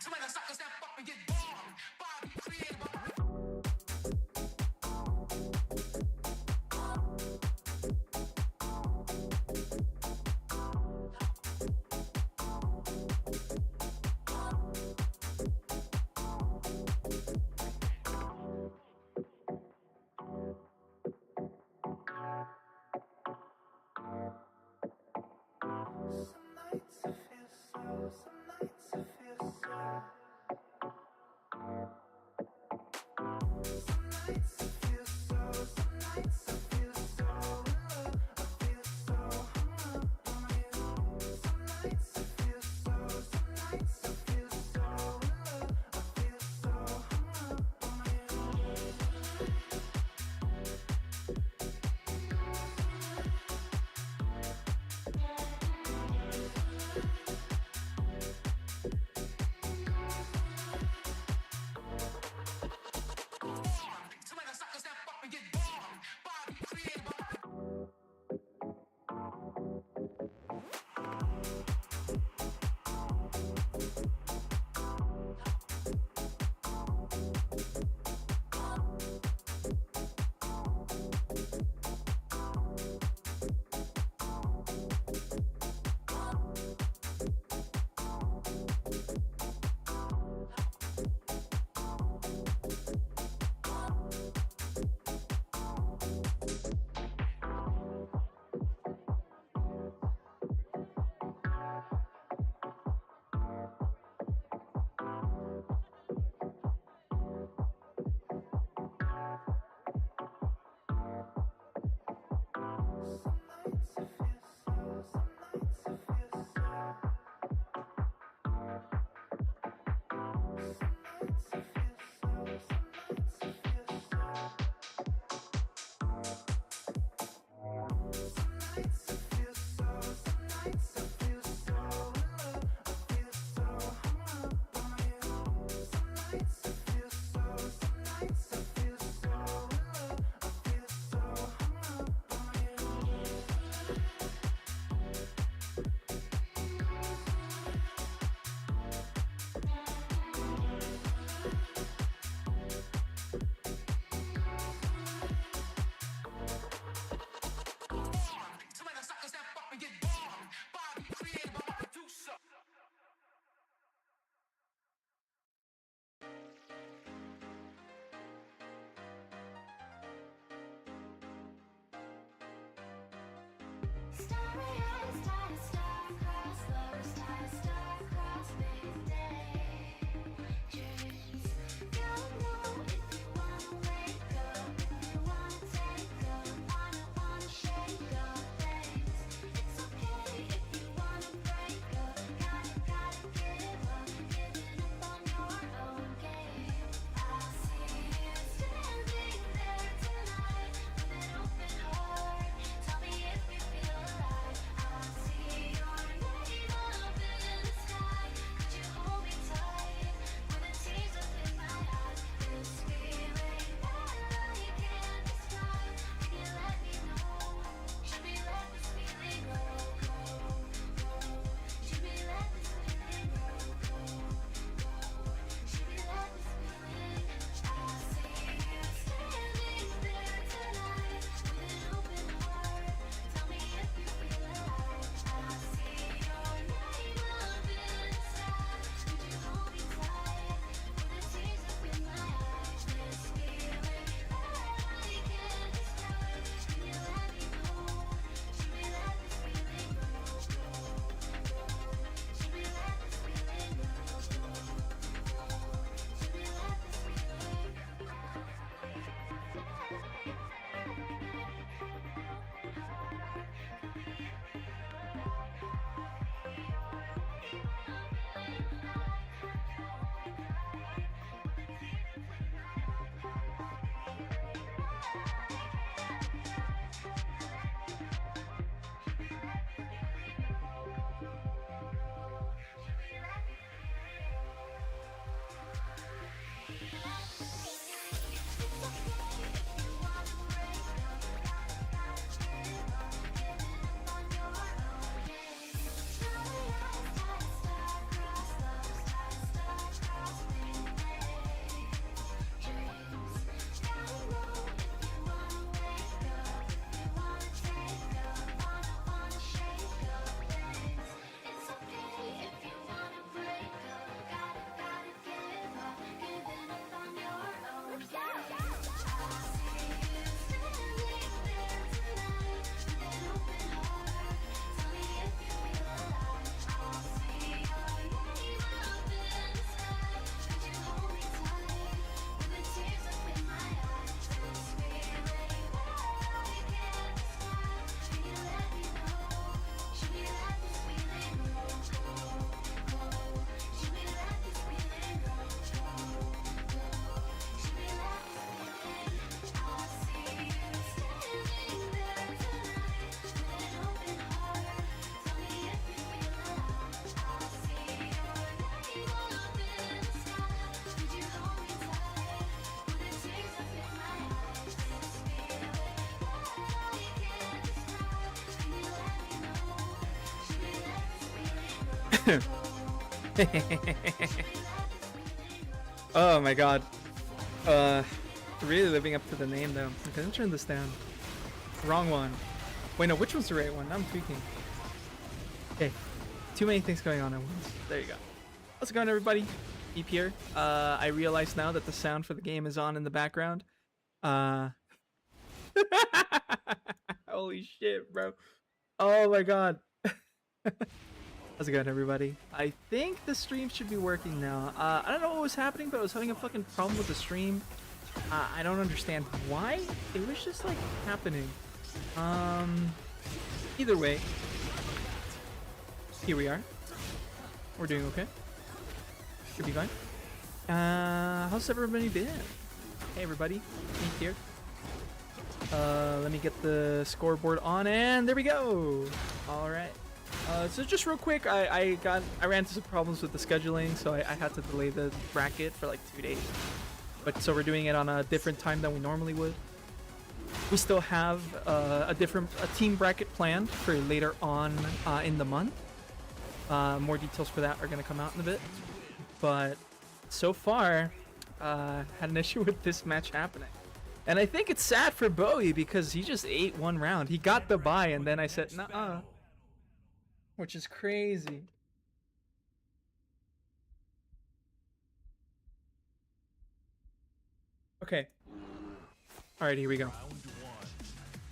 Somebody Oh my god. Really living up to the name though. Okay, let me turn this down. Wrong one. Wait, no, which one's the right one? I'm tweaking. Okay. Too many things going on at once. There you go. How's it going, everybody? Deep here. I realize now that the sound for the game is on in the background. Holy shit, bro. Oh my god. How's it going, everybody? I think the stream should be working now. I don't know what was happening, but I was having a fucking problem with the stream. I don't understand why. It was just like happening. Either way, here we are. We're doing okay. Should be fine. How's everybody been? Hey, everybody. Me here. Let me get the scoreboard on, and there we go. All right. So just real quick, I ran into some problems with the scheduling, so I had to delay the bracket for like 2 days. But so we're doing it on a different time than we normally would. We still have a team bracket planned for later on in the month. More details for that are gonna come out in a bit. But so far, had an issue with this match happening. And I think it's sad for Bowie because he just ate one round. He got the bye, and then I said, nuh-uh. Which is crazy. Okay. Alright, here we go.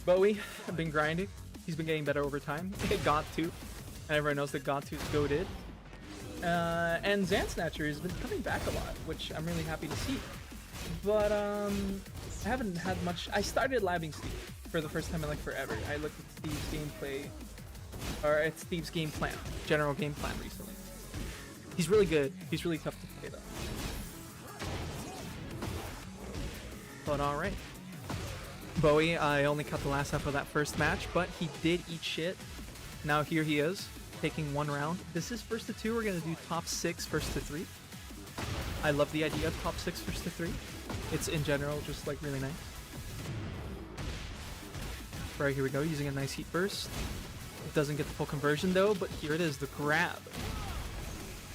Bowie, I've been grinding. He's been getting better over time. Got to. And everyone knows that Got 2's goated. And Zan Snatcher has been coming back a lot, which I'm really happy to see. But I haven't had much. I started labbing Steve for the first time in like forever. I looked at Steve's gameplay, or at Steve's game plan, general game plan recently. He's really good. He's really tough to play though. But all right, Bowie. I only cut the last half of that first match, but he did eat shit. Now here he is, taking one round. This is first to two. We're gonna do top 6 first to 3. I love the idea of top 6 first to 3. It's in general just like really nice. Right, here we go, using a nice heat burst. It doesn't get the full conversion though, but here it is, the grab.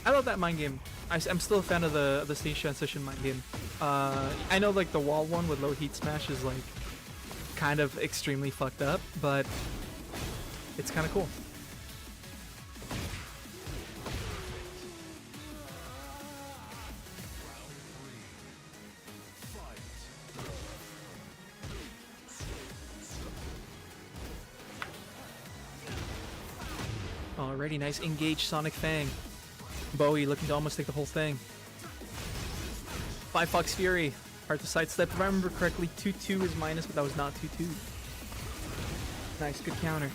I love that mind game. I'm still a fan of the stage transition mind game. I know like the wall one with low heat smash is like kind of extremely fucked up, but it's kind of cool. Alrighty, nice engage Sonic Fang. Bowie looking to almost take the whole thing. 5 Fox Fury. Hard to sidestep. If I remember correctly, 2-2 is minus, but that was not 2-2. Nice, good counter.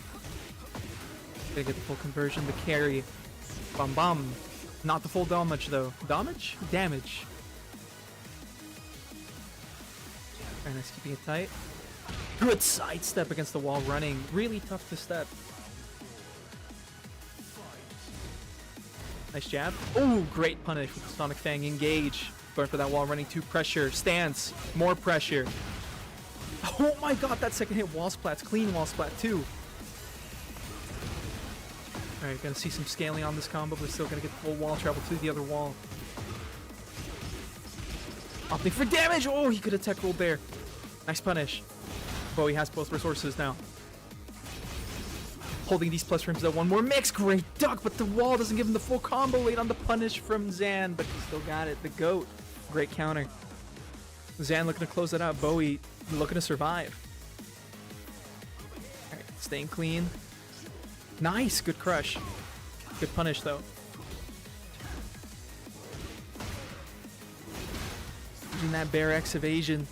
Gonna get the full conversion, the carry. Bum bum. Not the full damage though. Damage? Damage. Very nice, keeping it tight. Good sidestep against the wall running. Really tough to step. Nice jab. Oh, great punish with the Sonic Fang. Engage. Going for that wall running 2 pressure. Stance. More pressure. Oh my god, that second hit wall splats. Clean wall splat too. Alright, gonna see some scaling on this combo, but still gonna get the full wall travel to the other wall. Opting for damage. Oh, he could have tech rolled there. Nice punish. Bowie has both resources now. Holding these plus frames though. One more mix. Great duck, but the wall doesn't give him the full combo. Late on the punish from Zan, but he still got it. The GOAT. Great counter. Zan looking to close it out. Bowie looking to survive. Alright, staying clean. Nice. Good crush. Good punish though. Using that Bear X evasion.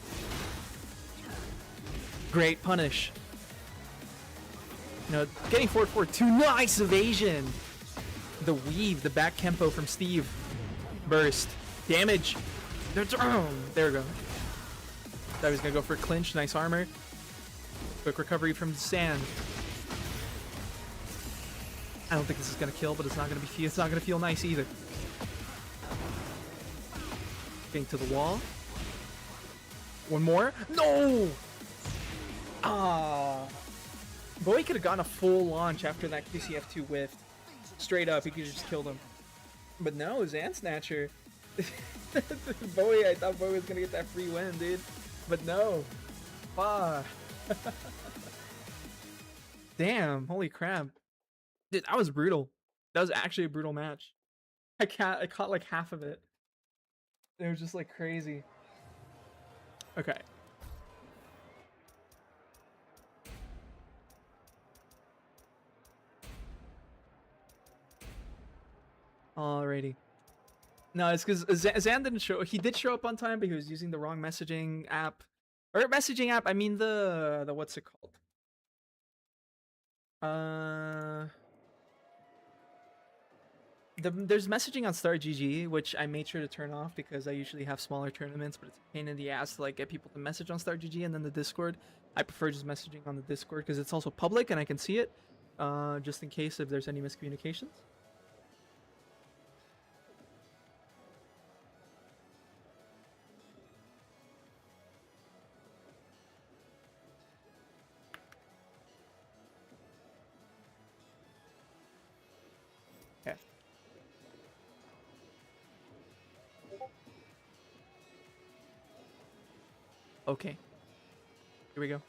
Great punish. You know, getting forward 2. Nice evasion. The weave, the back tempo from Steve. Burst. Damage. There we go. Thought he was gonna go for a clinch. Nice armor. Quick recovery from Sand. I don't think this is gonna kill, but it's not gonna feel nice either. Getting to the wall. One more. No! Ah. Bowie could have gotten a full launch after that QCF2 whiff. Straight up, he could just kill them. But no, Zan Snatcher. Bowie, I thought Bowie was gonna get that free win, dude. But no. Ah. Damn, holy crap. Dude, that was brutal. That was actually a brutal match. I caught like half of it. It was just like crazy. Okay. Alrighty. No, it's because Zan didn't show. He did show up on time, but he was using the wrong messaging app. Or messaging app. I mean the what's it called? There's messaging on Star GG, which I made sure to turn off because I usually have smaller tournaments, but it's a pain in the ass to like get people to message on Star GG and then the Discord. I prefer just messaging on the Discord because it's also public and I can see it, just in case if there's any miscommunications. Okay. Okay. Here we go.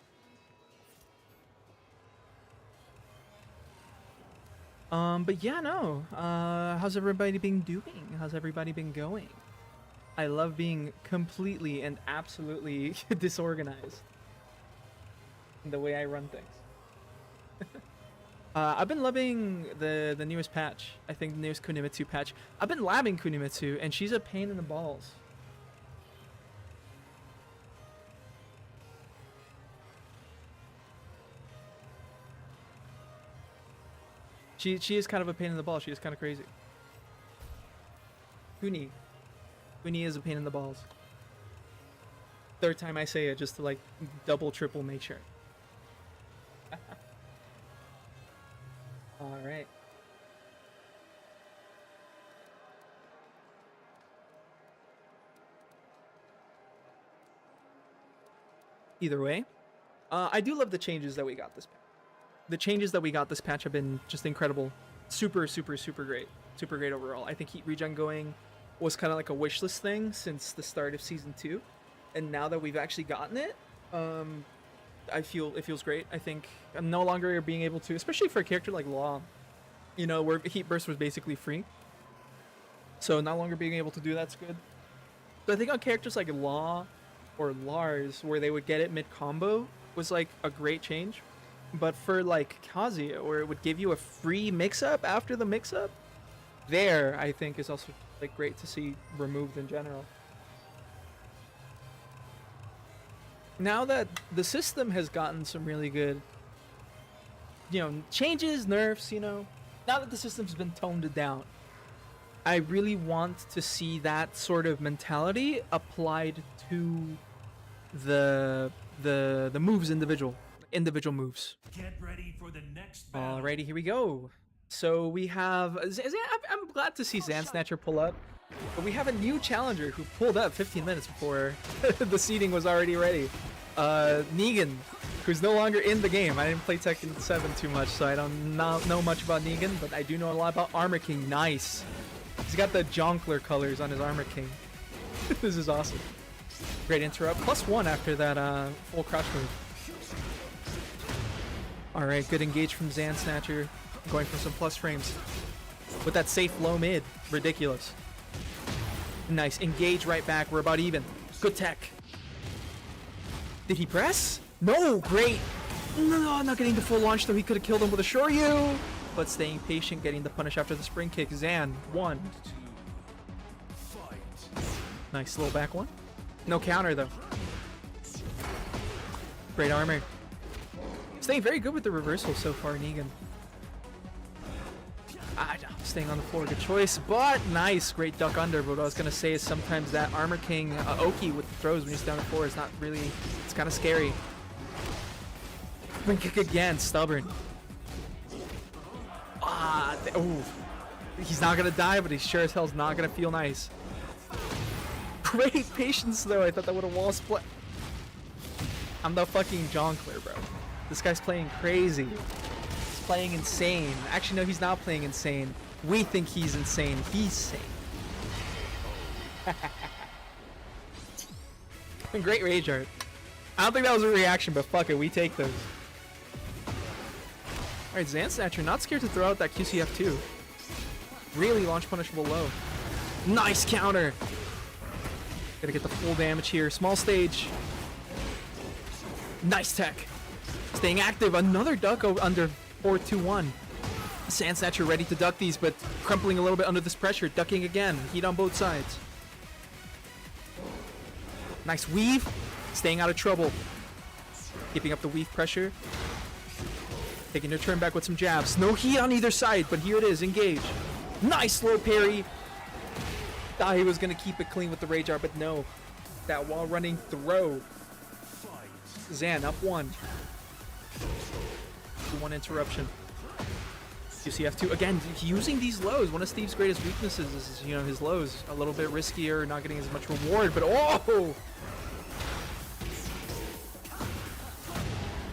But yeah, no. How's everybody been doing? How's everybody been going? I love being completely and absolutely disorganized in the way I run things. I've been loving the newest patch. I think the newest Kunimitsu patch. I've been labbing Kunimitsu, and she's a pain in the balls. She is kind of a pain in the balls. She is kind of crazy. Kuni is a pain in the balls. Third time I say it, just to like double, triple make sure. All right. Either way, I do love the changes that we got this patch. The changes that we got this patch have been just incredible. Super, super, super great. Super great overall. I think Heat Regen going was kind of like a wish list thing since the start of Season 2. And now that we've actually gotten it, I feel it feels great. I think I'm no longer being able to, especially for a character like Law, you know, where Heat Burst was basically free. So no longer being able to do that's good. So I think on characters like Law or Lars, where they would get it mid-combo, was like a great change. But for like Kazuya, where it would give you a free mix-up after the mix-up, there I think is also like great to see removed in general. Now that the system has gotten some really good, you know, changes, nerfs, you know, now that the system's been toned down, I really want to see that sort of mentality applied to the moves individual moves. Get ready for the next battle. Alrighty, here we go. So we have I'm glad to see Zan Snatcher pull up, but we have a new challenger who pulled up 15 minutes before the seating was already ready. Negan, who's no longer in the game. I didn't play Tekken 7 too much, so I don't know much about Negan, but I do know a lot about Armor King. Nice. He's got the Jonkler colors on his Armor King. This is awesome. Great interrupt. +1 after that full crouch move. Alright, good engage from Zan Snatcher. Going for some plus frames. With that safe low mid. Ridiculous. Nice. Engage right back. We're about even. Good tech. Did he press? No! Great! No, not getting the full launch though. He could have killed him with a Shoryu! But staying patient, getting the punish after the spring kick. Zan, 1. Nice little back one. No counter though. Great armor. Staying very good with the reversal so far, Negan. Staying on the floor, good choice, but nice. Great duck under, but what I was going to say is sometimes that Armor King Oki with the throws when he's down the floor is not really, it's kind of scary. Spring kick again, stubborn. Ooh. He's not going to die, but he sure as hell's not going to feel nice. Great patience though, I thought that would have wall split. I'm the fucking Jonkler, bro. This guy's playing crazy. playing insane. Actually, no, he's not playing insane. We think he's insane. He's sane. Great rage art. I don't think that was a reaction, but fuck it, we take those. Alright, Zan Snatcher, not scared to throw out that QCF2. Really launch punishable low. Nice counter! Gotta get the full damage here. Small stage. Nice tech. Staying active. Another duck under 4-2-1. Sand Snatcher ready to duck these, but crumpling a little bit under this pressure. Ducking again. Heat on both sides. Nice weave. Staying out of trouble. Keeping up the weave pressure. Taking their turn back with some jabs. No heat on either side, but here it is. Engage. Nice low parry. Thought he was going to keep it clean with the rage art, but no. That wall running throw. Zan up 1. 1 interruption. QCF2 again using these lows. One of Steve's greatest weaknesses is, you know, his lows. A little bit riskier, not getting as much reward, but oh!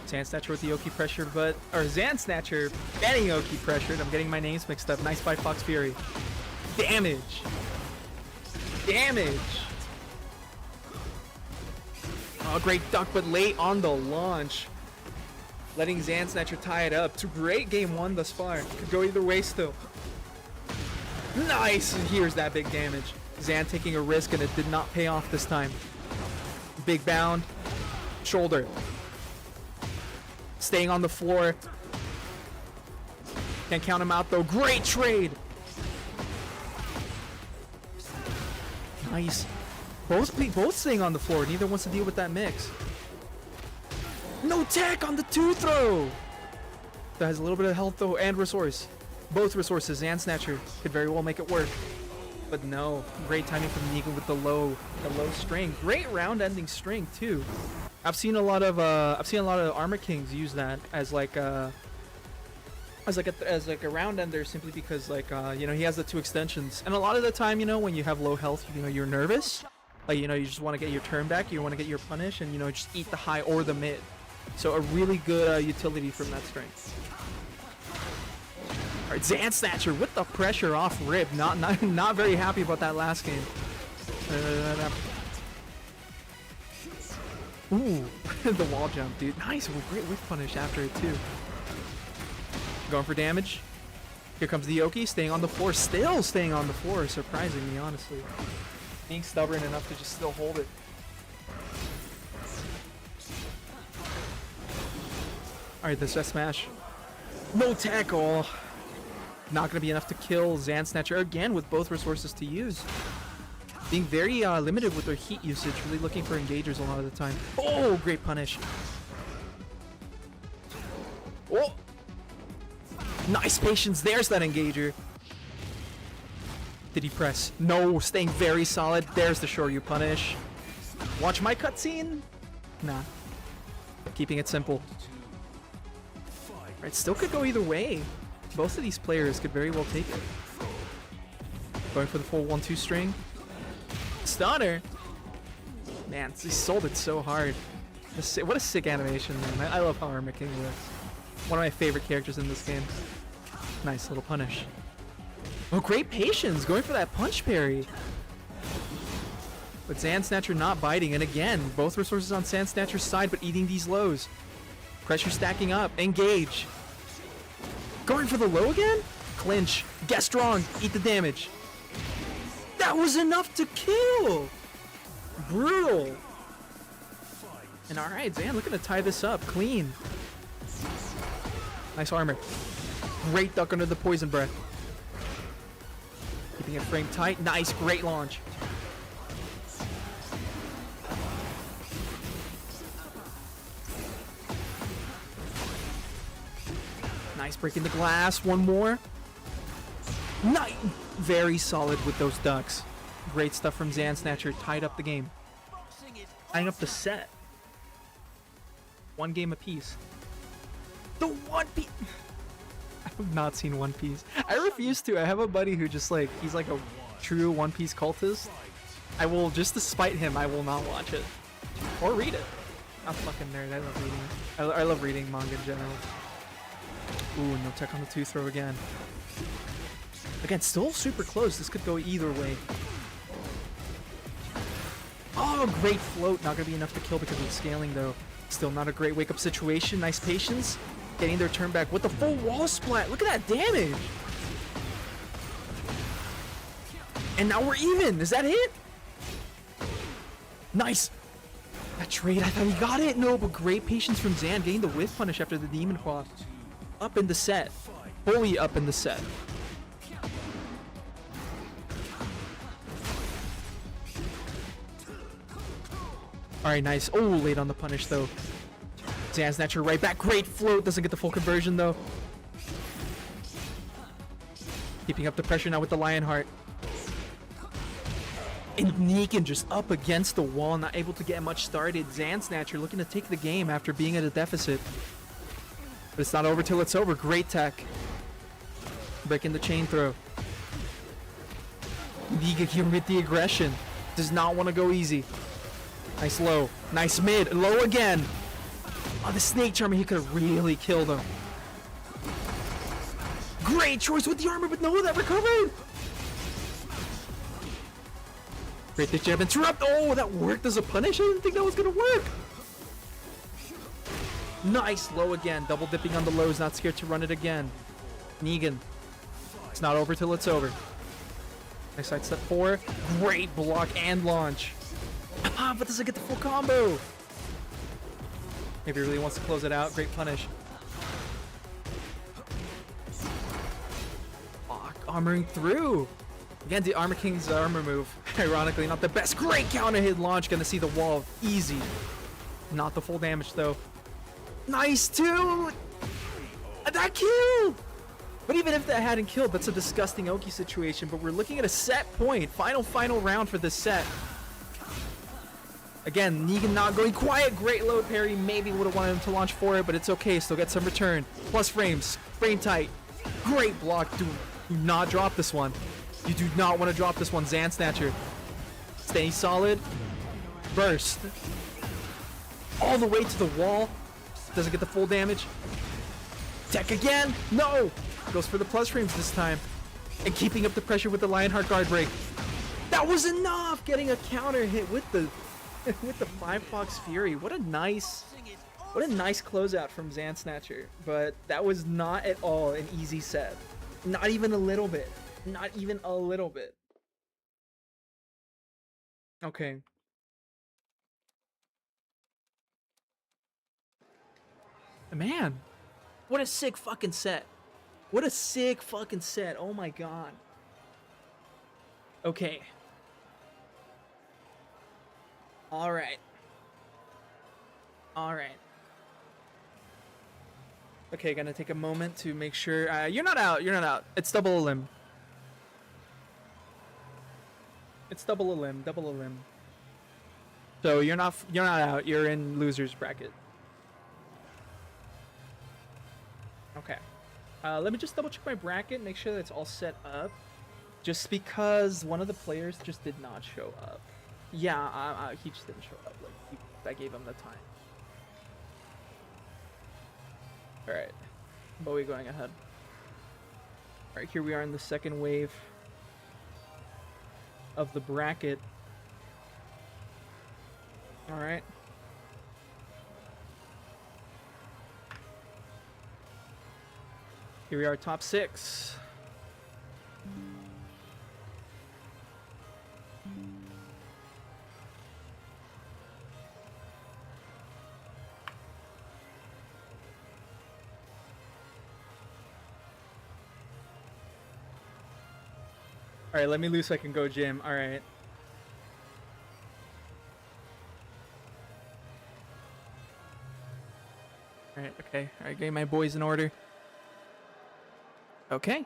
Zan Snatcher with the Oki pressure, but Zan Snatcher getting Oki pressured. I'm getting my names mixed up. Nice by Fox Fury. Damage. Damage. Oh, great duck, but late on the launch. Letting Zan Snatcher tie it up. It's a great game 1 thus far. Could go either way still. Nice! And here's that big damage. Zan taking a risk, and it did not pay off this time. Big bound. Shoulder. Staying on the floor. Can't count him out, though. Great trade! Nice. Both staying on the floor. Neither wants to deal with that mix. No tech on the 2 throw! That has a little bit of health though and resource. Both resources. Zan Snatcher could very well make it work. But no. Great timing from Negan with the low string. Great round ending string too. I've seen a lot of Armor Kings use that as like a round ender, simply because like you know, he has the 2 extensions. And a lot of the time, you know, when you have low health, you know, you're nervous. Like, you know, you just want to get your turn back, you want to get your punish, and, you know, just eat the high or the mid. So a really good utility from that strength. Alright, Zan Snatcher with the pressure off rip. Not very happy about that last game. Ooh, the wall jump, dude. Nice, great whiff punish after it too. Going for damage. Here comes the Yoki, staying on the floor. Still staying on the floor, surprising me, honestly. Being stubborn enough to just still hold it. Alright, this is smash. No tackle. Not going to be enough to kill Zan Snatcher again with both resources to use. Being very limited with their heat usage. Really looking for engagers a lot of the time. Oh, great punish. Oh! Nice patience. There's that engager. Did he press? No, staying very solid. There's the Shoryu punish. Watch my cutscene? Nah. Keeping it simple. Right, still could go either way. Both of these players could very well take it. Going for the full 1-2 string. Stunner! Man, he sold it so hard. What a sick animation, man. I love how Armor King works. One of my favorite characters in this game. Nice little punish. Oh, great patience, going for that punch parry. But Zan Snatcher not biting, and again, both resources on Zan Snatcher's side, but eating these lows. Pressure stacking up, engage. Going for the low again? Clinch, get strong, eat the damage. That was enough to kill! Brutal. And alright, Zan looking to tie this up, clean. Nice armor. Great duck under the poison breath. Keeping it frame tight. Nice, great launch. Nice, breaking the glass. One more. Nice. Very solid with those ducks. Great stuff from Zan Snatcher. Tied up the game. Tying up the set. 1 game apiece. The One Piece. I have not seen One Piece. I refuse to. I have a buddy who just like, he's like a true One Piece cultist. I will, just to spite him, I will not watch it. Or read it. I'm a fucking nerd. I love reading. I love reading manga in general. Ooh, no tech on the 2-throw again. Again, still super close. This could go either way. Oh, great float. Not going to be enough to kill because of the scaling, though. Still not a great wake-up situation. Nice patience. Getting their turn back with the full wall splat. Look at that damage. And now we're even. Is that it? Nice. That trade, I thought he got it. No, but great patience from Zan. Getting the whiff punish after the Demon Claw. Up in the set. Fully up in the set. Alright, nice. Oh, late on the punish, though. Zan Snatcher right back. Great float. Doesn't get the full conversion, though. Keeping up the pressure now with the Lionheart. And Negan just up against the wall, not able to get much started. Zan Snatcher looking to take the game after being at a deficit. But it's not over till it's over. Great tech. Breaking the chain throw. Negan here with the aggression. Does not want to go easy. Nice low. Nice mid. Low again. Oh, the snake charmer, he could have really killed him. Great choice with the armor, but no, that recovered. Great ditch jab interrupt. Oh, that worked as a punish. I didn't think that was going to work. Nice low again. Double dipping on the lows. Not scared to run it again. Negan. It's not over till it's over. Nice side step 4. Great block and launch. Ah, but doesn't get the full combo. Maybe he really wants to close it out. Great punish. Fuck, armoring through. Again, the Armor King's armor move. Ironically, not the best. Great counter hit launch. Gonna see the wall. Easy. Not the full damage, though. Nice, too. That killed. But even if that hadn't killed, that's a disgusting Oki situation. But we're looking at a set point. Final round for this set. Again, Negan not going quiet. Great load parry. Maybe would have wanted him to launch for it, but it's okay. Still get some return. Plus frames. Frame tight. Great block. Do not drop this one. You do not want to drop this one. Zan Snatcher. Stay solid. Burst. All the way to the wall. Doesn't get the full damage. Tech again. No. Goes for the plus frames this time. And keeping up the pressure with the Lionheart guard break. That was enough. Getting a counter hit with the 5-Fox Fury. What a nice closeout from Zan Snatcher. But that was not at all an easy set. Not even a little bit. Not even a little bit. Okay. Man, what a sick fucking set. What a sick fucking set. Oh my god. Okay. Alright. Alright. Okay, gonna take a moment to make sure. You're not out. You're not out. It's double a limb. It's double a limb. Double a limb. So you're not out. You're in loser's bracket. Okay. Let me just double check my bracket, make sure that it's all set up. Just because one of the players just did not show up. Yeah, he just didn't show up. Like, I gave him the time. Alright. Bowie going ahead. Alright, here we are in the second wave of the bracket. Alright. Here we are, top 6. Alright, let me loose so I can go gym. Alright. Alright, okay. Alright, getting my boys in order. Okay.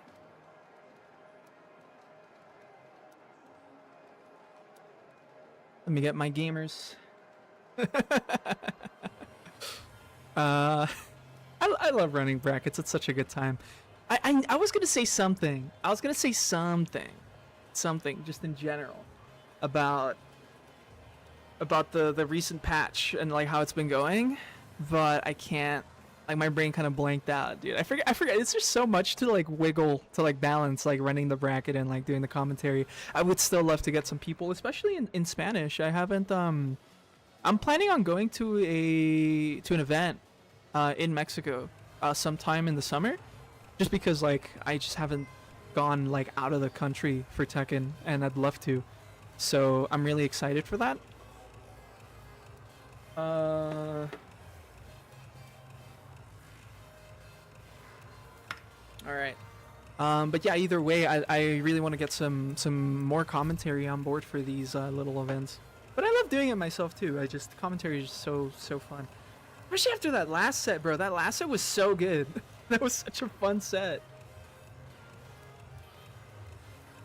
Let me get my gamers. I love running brackets. It's such a good time. I was gonna say something. I was gonna say something just in general about the recent patch and like how it's been going, but I can't Like my brain kind of blanked out, dude. I forget. It's just so much to like wiggle to like balance, like running the bracket and like doing the commentary. I would still love to get some people, especially in Spanish. I haven't. I'm planning on going to an event, in Mexico, sometime in the summer, just because like I just haven't gone like out of the country for Tekken, and I'd love to. So I'm really excited for that. All right. But yeah, either way, I really want to get some more commentary on board for these little events. But I love doing it myself too. Commentary is just so fun. Especially after that last set, bro. That last set was so good. That was such a fun set.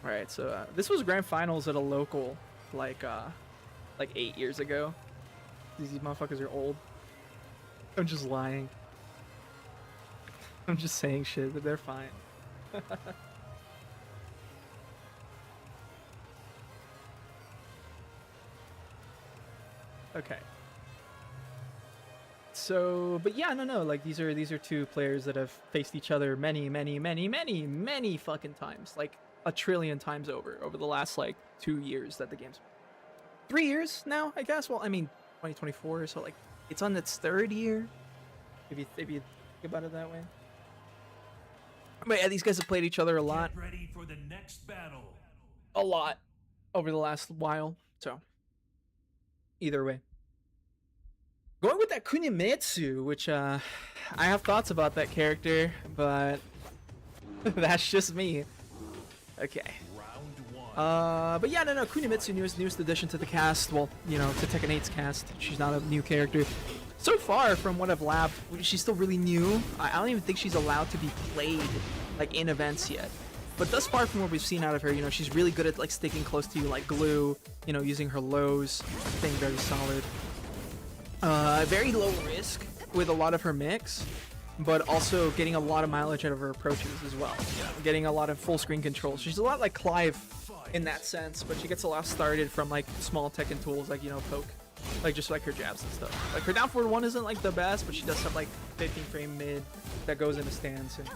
All right, so this was grand finals at a local, like 8 years ago. These motherfuckers are old. I'm just lying. I'm just saying shit, but they're fine. Okay. So, but yeah, no, like these are two players that have faced each other many fucking times, like a trillion times over the last like 2 years that the game's 3 years now, I guess. Well, I mean, 2024, so like it's on its third year, if you think about it that way. But yeah, these guys have played each other a lot. Get ready for the next battle. A lot over the last while. So either way, going with that Kunyamitsu, which I have thoughts about that character, but that's just me. Okay. Round 1. But yeah, no, Kunyamitsu, newest addition to the cast. Well, you know, to Tekken 8's cast. She's not a new character. So far, from what I've labbed, she's still really new. I don't even think she's allowed to be played like in events yet. But thus far, from what we've seen out of her, you know, she's really good at like sticking close to you like glue. You know, using her lows, staying very solid. Very low risk with a lot of her mix, but also getting a lot of mileage out of her approaches as well. You know, getting a lot of full screen control. She's a lot like Clive in that sense, but she gets a lot started from like small Tekken tools like, you know, poke. Like just like her jabs and stuff. Like her down forward one isn't like the best, but she does have like 15 frame mid that goes into stance, and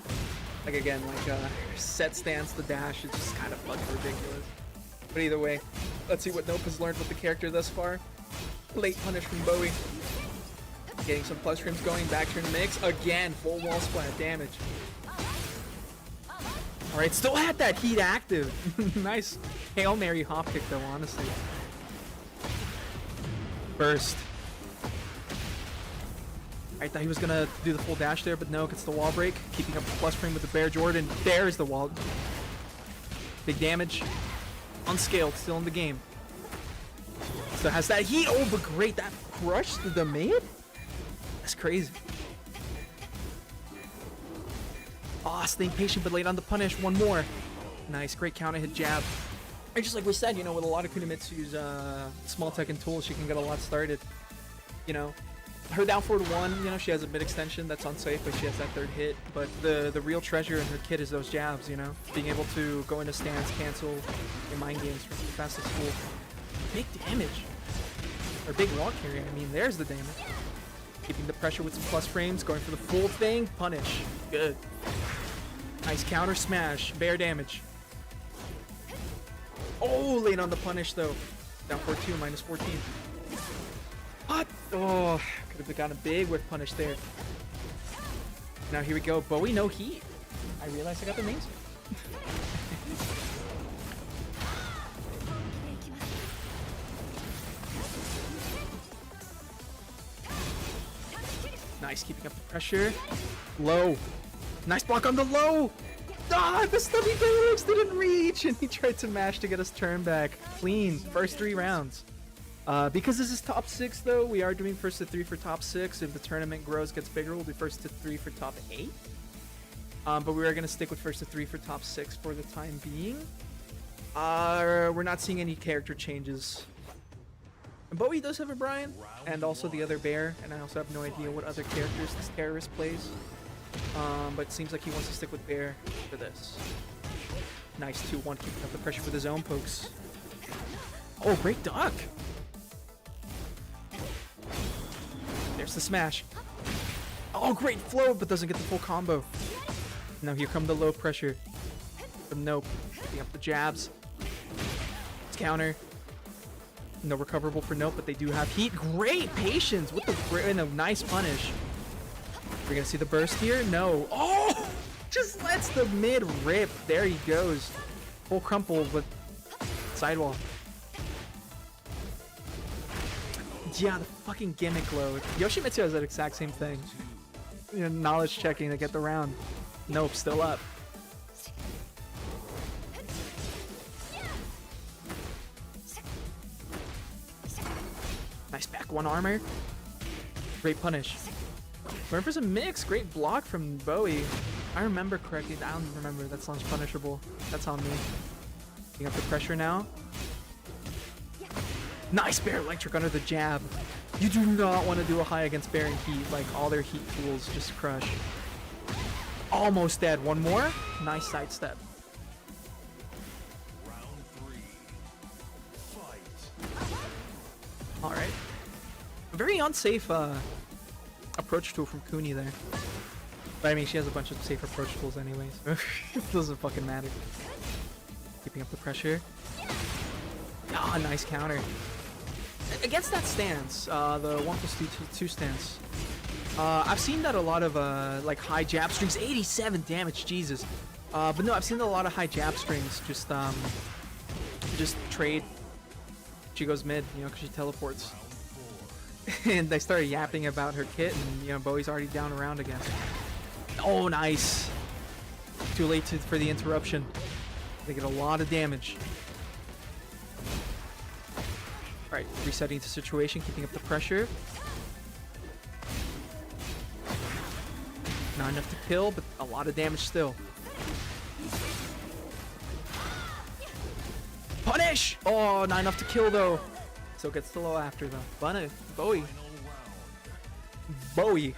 like again, like her set stance, the dash is just kind of fucking ridiculous. But either way, let's see what Nope has learned with the character thus far. Late punish from Bowie. Getting some plus frames going, back turn mix. Again, full wall splat damage. Alright, still had that heat active. Nice Hail Mary hop kick though, honestly. Burst. I thought he was gonna do the full dash there, but no, gets the wall break. Keeping up the plus frame with the Bear Jordan. There's the wall. Big damage. Unscaled, still in the game. So has that heat. Oh, but great. That crushed the mid? That's crazy. Ah, staying patient but late on the punish. One more. Nice, great counter hit jab. And just like we said, you know, with a lot of Kunimitsu's small Tekken tools, she can get a lot started. You know, her down forward one, you know, she has a mid extension that's unsafe, but she has that third hit. But the real treasure in her kit is those jabs, you know, being able to go into stance, cancel your mind games fast as cool. Big damage. Or big wall carry, I mean, there's the damage. Keeping the pressure with some plus frames, going for the full thing, punish. Good. Nice counter smash, bear damage. Oh, late on the punish though. Down 4-2, minus 14. What? Oh, could have gotten big with punish there. Now here we go. Bowie, no heat. I realized I got the names. Nice, keeping up the pressure. Low. Nice block on the low. Ah, the stubby barracks didn't reach, and he tried to mash to get his turn back. Clean, first 3 rounds. Because this is top 6, though, we are doing first to 3 for top 6. If the tournament grows, gets bigger, we'll do first to 3 for top 8. But we are going to stick with first to 3 for top 6 for the time being. We're not seeing any character changes. And Bowie does have a Brian, and also the other bear, and I also have no idea what other characters this terrorist plays. But it seems like he wants to stick with bear for this. Nice 2-1, keeping up the pressure with his own pokes. Oh, great duck! There's the smash. Oh, great flow, but doesn't get the full combo. Now here come the low pressure from Nope. Picking up the jabs. Counter. No recoverable for Nope, but they do have heat. Great patience with the and a nice punish. We're gonna see the burst here. No. Oh, just lets the mid rip. There he goes. Full crumple with sidewall. Yeah, the fucking gimmick load. Yoshimitsu has that exact same thing. You know, knowledge checking to get the round. Nope, still up. Nice back one armor. Great punish. Going for some mix. Great block from Bowie. I remember correctly. I don't remember. That sounds punishable. That's on me. Picking up the pressure now. Nice Bear Electric under the jab. You do not want to do a high against Bear and Heat. Like, all their Heat tools just crush. Almost dead. One more. Nice sidestep. Round 3. Fight. Alright. A very unsafe approach tool from Kuni there. But I mean, she has a bunch of safe approach tools anyways. It doesn't fucking matter. Keeping up the pressure. Ah, nice counter. Against that stance, the 1+2 stance, I've seen that a lot of like high jab strings, 87 damage, Jesus. But no, I've seen a lot of high jab strings just trade. She goes mid, you know, because she teleports. And they started yapping about her kit, and you know, Bowie's already down around again. Oh, nice. Too late for the interruption. They get a lot of damage. Alright, resetting the situation, keeping up the pressure. Not enough to kill, but a lot of damage still. Punish! Oh, not enough to kill though. So gets the low after though. Bowie. Bowie.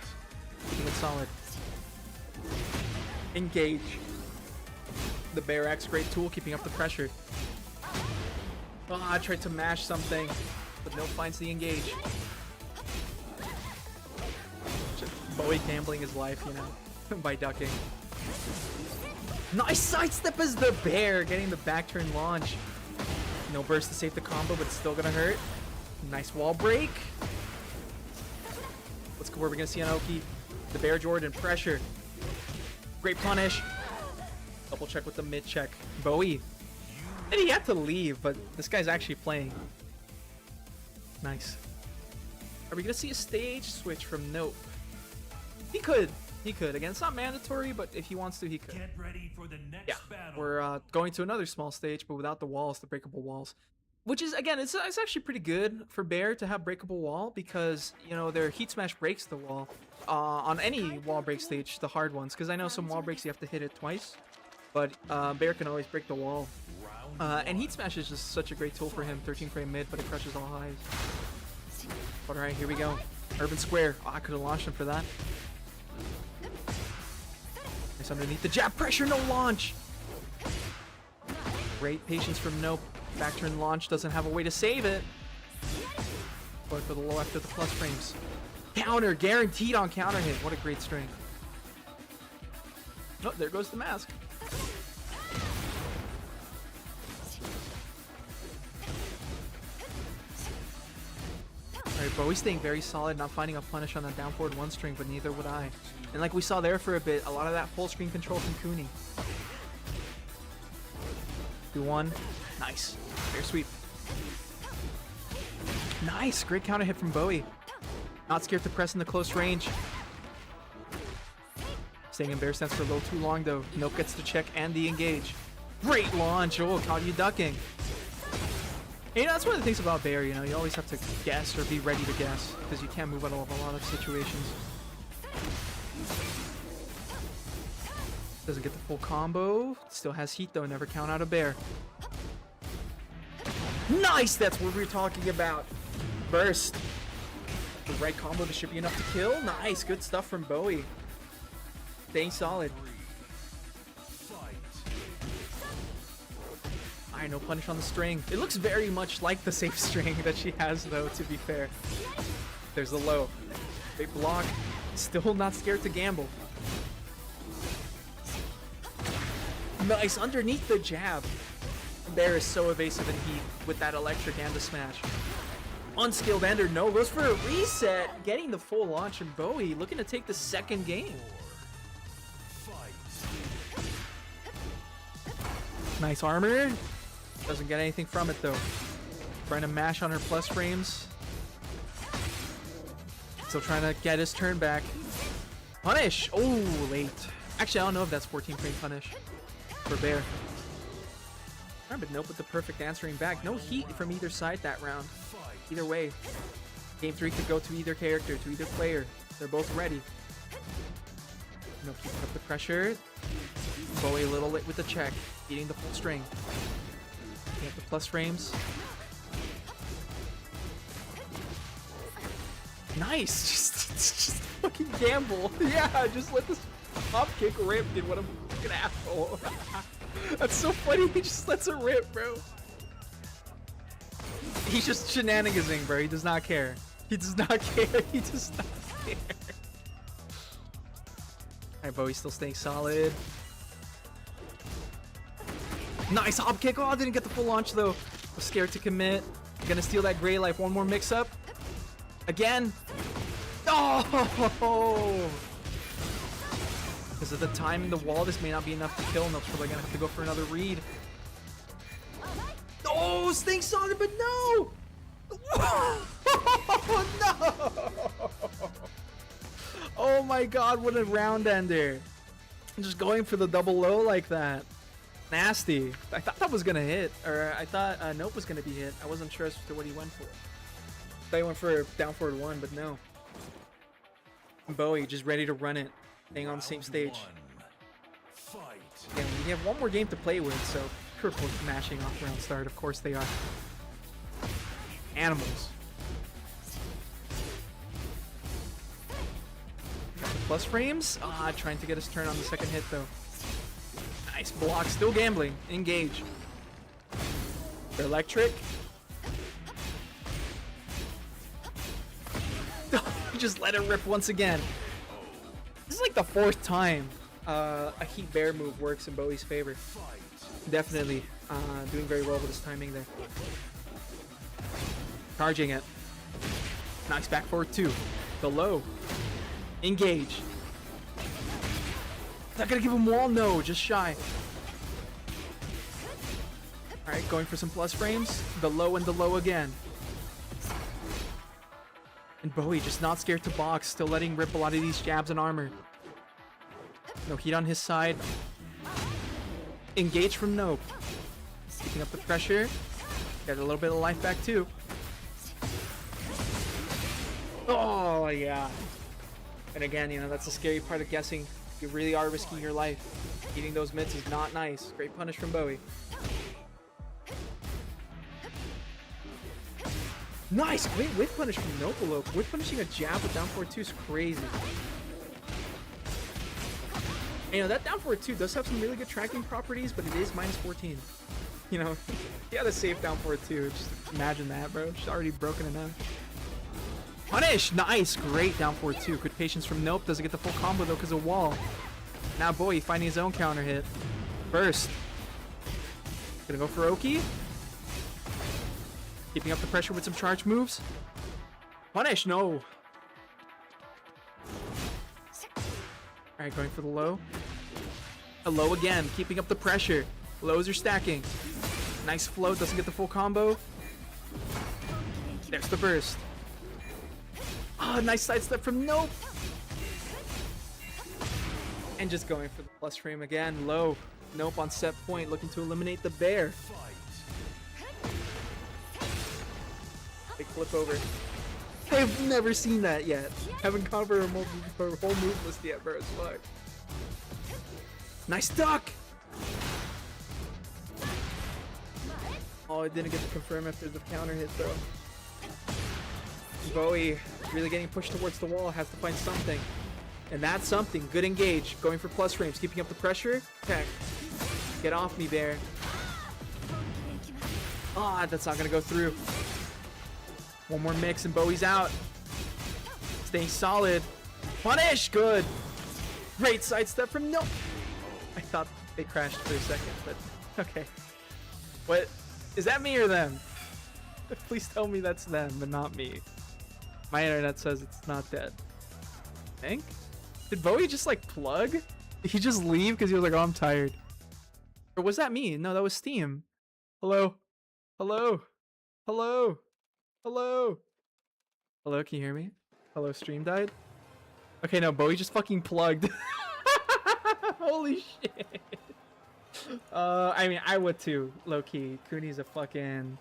Keeping it solid. Engage. The Bear Axe, great tool, keeping up the pressure. Oh, I tried to mash something, but Nope finds the engage. Just Bowie gambling his life, you know, by ducking. Nice sidestep as the Bear, getting the back turn launch. No burst to save the combo, but still gonna hurt. Nice wall break. Let's go where we're gonna see Aoki. The Bear Jordan, pressure. Great punish. Double check with the mid check. Bowie. And he had to leave, but this guy's actually playing. Nice. Are we gonna see a stage switch from Nope? He could. He could. Again, it's not mandatory, but if he wants to, he could. Get ready for the next Yeah, battle. we're going to another small stage, but without the walls, the breakable walls. Which is, again, it's actually pretty good for Bear to have breakable wall because, you know, their Heat Smash breaks the wall on any wall break stage, the hard ones. Because I know some wall breaks you have to hit it twice, but Bear can always break the wall. And Heat Smash is just such a great tool for him. 13 frame mid, but it crushes all highs. But alright, here we go. Urban Square. Oh, I could have launched him for that. Nice underneath the jab. Pressure, no launch. Great patience from Nope. Back turn launch, doesn't have a way to save it. But for the low after the plus frames. Counter, guaranteed on counter hit. What a great string. Oh, there goes the mask. Alright, Bowie's staying very solid, not finding a punish on that down forward one string, but neither would I. And like we saw there for a bit, a lot of that full screen control from Kuni. 2-1. Nice. Fair sweep. Nice. Great counter hit from Bowie. Not scared to press in the close range. Staying in bear stance for a little too long though. Nope gets the check and the engage. Great launch. Oh, caught you ducking. And, you know, that's one of the things about Bear, you know, you always have to guess or be ready to guess because you can't move out of a lot of situations. Doesn't get the full combo. Still has heat though. Never count out a Bear. Nice! That's what we were talking about. Burst. The right combo that should be enough to kill. Nice. Good stuff from Bowie. Staying solid. Alright, no punish on the string. It looks very much like the safe string that she has though, to be fair. There's the low. Big block. Still not scared to gamble. Nice, underneath the jab. Bear is so evasive in heat with that electric and the smash. Unskilled ender, no, goes for a reset. Getting the full launch, and Bowie looking to take the second game. Nice armor. Doesn't get anything from it though. Trying to mash on her plus frames. Still trying to get his turn back. Punish! Oh, late. Actually, I don't know if that's 14 frame punish for Bear. But nope with the perfect answering back. No heat from either side that round. Either way. Game 3 could go to either character, to either player. They're both ready. No, keeping up the pressure. Bowie a little lit with the check. Eating the full string. Get the plus frames. Nice! Just fucking gamble. Yeah, just let this hop kick rip, dude. What a fucking asshole. That's so funny. He just lets it rip, bro. He's just shenanigansing, bro. He does not care. He does not care. He does not care. Alright, Bowie's still staying solid. Nice hop kick. Oh, I didn't get the full launch though. Was scared to commit. Gonna steal that gray life. One more mix up. Again. Oh! Because of the time in the wall, this may not be enough to kill, and they're probably gonna have to go for another read. Oh, staying solid, but no! Oh, no! Oh my god, what a round ender. Just going for the double low like that. Nasty. I thought that was gonna hit, or I thought Nope was gonna be hit. I wasn't sure as to what he went for. I thought he went for down forward 1, but no. Bowie just ready to run it. Staying on the same stage. Yeah, we have one more game to play with, so Purple mashing off round start. Of course they are. Animals. Got the plus frames. Ah, trying to get his turn on the second hit though. Nice block. Still gambling. Engage. They're electric. Just let it rip once again. This is like the 4th time a heat bear move works in Bowie's favor. Definitely doing very well with his timing there. Charging it. Nice back forward 2. The low. Engage. Not gonna give him wall? No, just shy. Alright, going for some plus frames. The low and the low again. And Bowie just not scared to box, still letting rip a lot of these jabs and armor. No heat on his side. Engage from Nope. Keeping up the pressure. Got a little bit of life back too. Oh yeah. And again, you know, that's the scary part of guessing. You really are risking your life. Eating those mitts is not nice. Great punish from Bowie. Nice! Great whip punish from Nopolo. Whip punishing a jab with down forward 2 is crazy. And, you know, that down forward 2 does have some really good tracking properties, but it is minus 14. You know, he had a safe down forward 2. Just imagine that, bro. She's already broken enough. Punish! Nice! Great down forward 2. Good patience from Nope. Doesn't get the full combo though because of wall. Now Bowie finding his own counter hit. Burst. Gonna go for Oki. Keeping up the pressure with some charge moves. Punish, no. Alright, going for the low. A low again, keeping up the pressure. Lows are stacking. Nice flow, doesn't get the full combo. There's the burst. Ah, nice sidestep from Nope. And just going for the plus frame again. Low. Nope on set point, looking to eliminate the bear. Big flip over. I've never seen that yet. Haven't gone for a whole move list yet, bro. It's fuck. Nice duck! Oh, I didn't get to confirm if there's a counter hit though. Bowie really getting pushed towards the wall, has to find something. And that's something. Good engage. Going for plus frames, keeping up the pressure. Tech. Get off me, bear. Ah, that's not gonna go through. One more mix and Bowie's out. Staying solid. Punish! Good! Great sidestep from no. I thought they crashed for a second, but okay. What? Is that me or them? Please tell me that's them, but not me. My internet says it's not dead. I think? Did Bowie just like plug? Did he just leave because he was like, oh, I'm tired? Or was that me? No, that was Steam. Hello? Hello? Hello? Hello? Hello, can you hear me? Hello, stream died? Okay, no, Bowie just fucking plugged. Holy shit. I mean, I would too, low-key. Cooney's a fucking...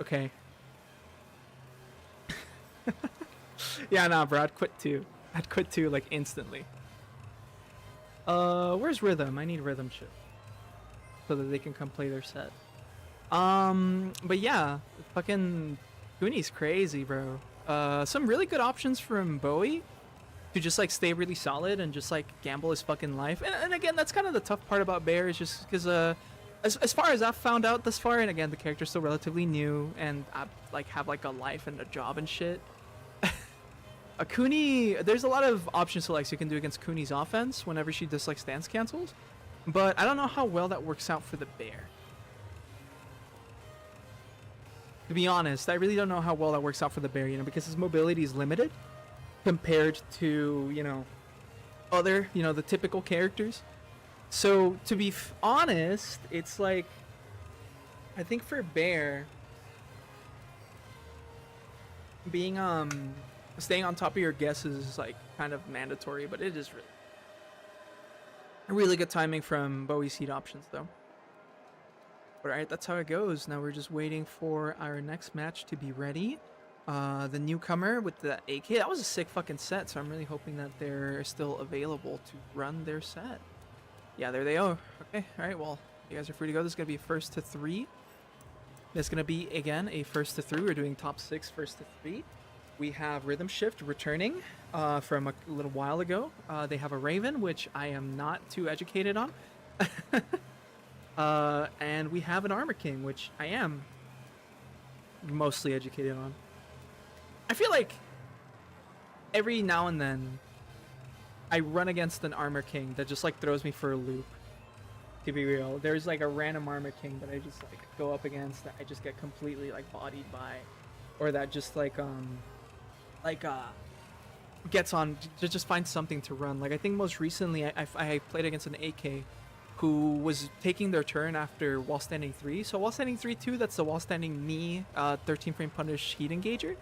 Okay. Yeah, nah, bro, I'd quit too. I'd quit too, like, instantly. Where's Rhythm? I need Rhythm chip. So that they can come play their set. But yeah, fucking Cooney's crazy, bro. Some really good options from Bowie to just, like, stay really solid and just, like, gamble his fucking life. And again, that's kind of the tough part about Bear, is just because, as far as I've found out thus far, and again, the character's still relatively new, and I, like, have, like, a life and a job and shit. A Cooney, there's a lot of option selects you can do against Cooney's offense whenever she does, like, stance cancels. But I don't know how well that works out for the Bear. To be honest, I really don't know how well that works out for the Bear, you know, because his mobility is limited compared to, you know, other, you know, the typical characters. So, to be honest, it's like, I think for Bear, being, staying on top of your guesses is, like, kind of mandatory, but it is really good timing from Bowie's heat options, though. Alright, that's how it goes. Now we're just waiting for our next match to be ready. The newcomer with the AK, that was a sick fucking set, so I'm really hoping that they're still available to run their set. Yeah, there they are. Okay, alright, well, you guys are free to go. This is going to be first to 3. This is going to be, again, a first to 3. We're doing top 6 first to 3. We have Rhythm Shift returning from a little while ago. They have a Raven, which I am not too educated on. And we have an Armor King, which I am mostly educated on. I feel like every now and then I run against an Armor King that just, like, throws me for a loop. To be real, there's, like, a random Armor King that I just, like, go up against that I just get completely, like, bodied by, or that just, like, gets on to just find something to run. Like, I think most recently I played against an AK who was taking their turn after wall standing 3. So wall standing 3-2, that's the wall standing knee 13 frame punish heat engager.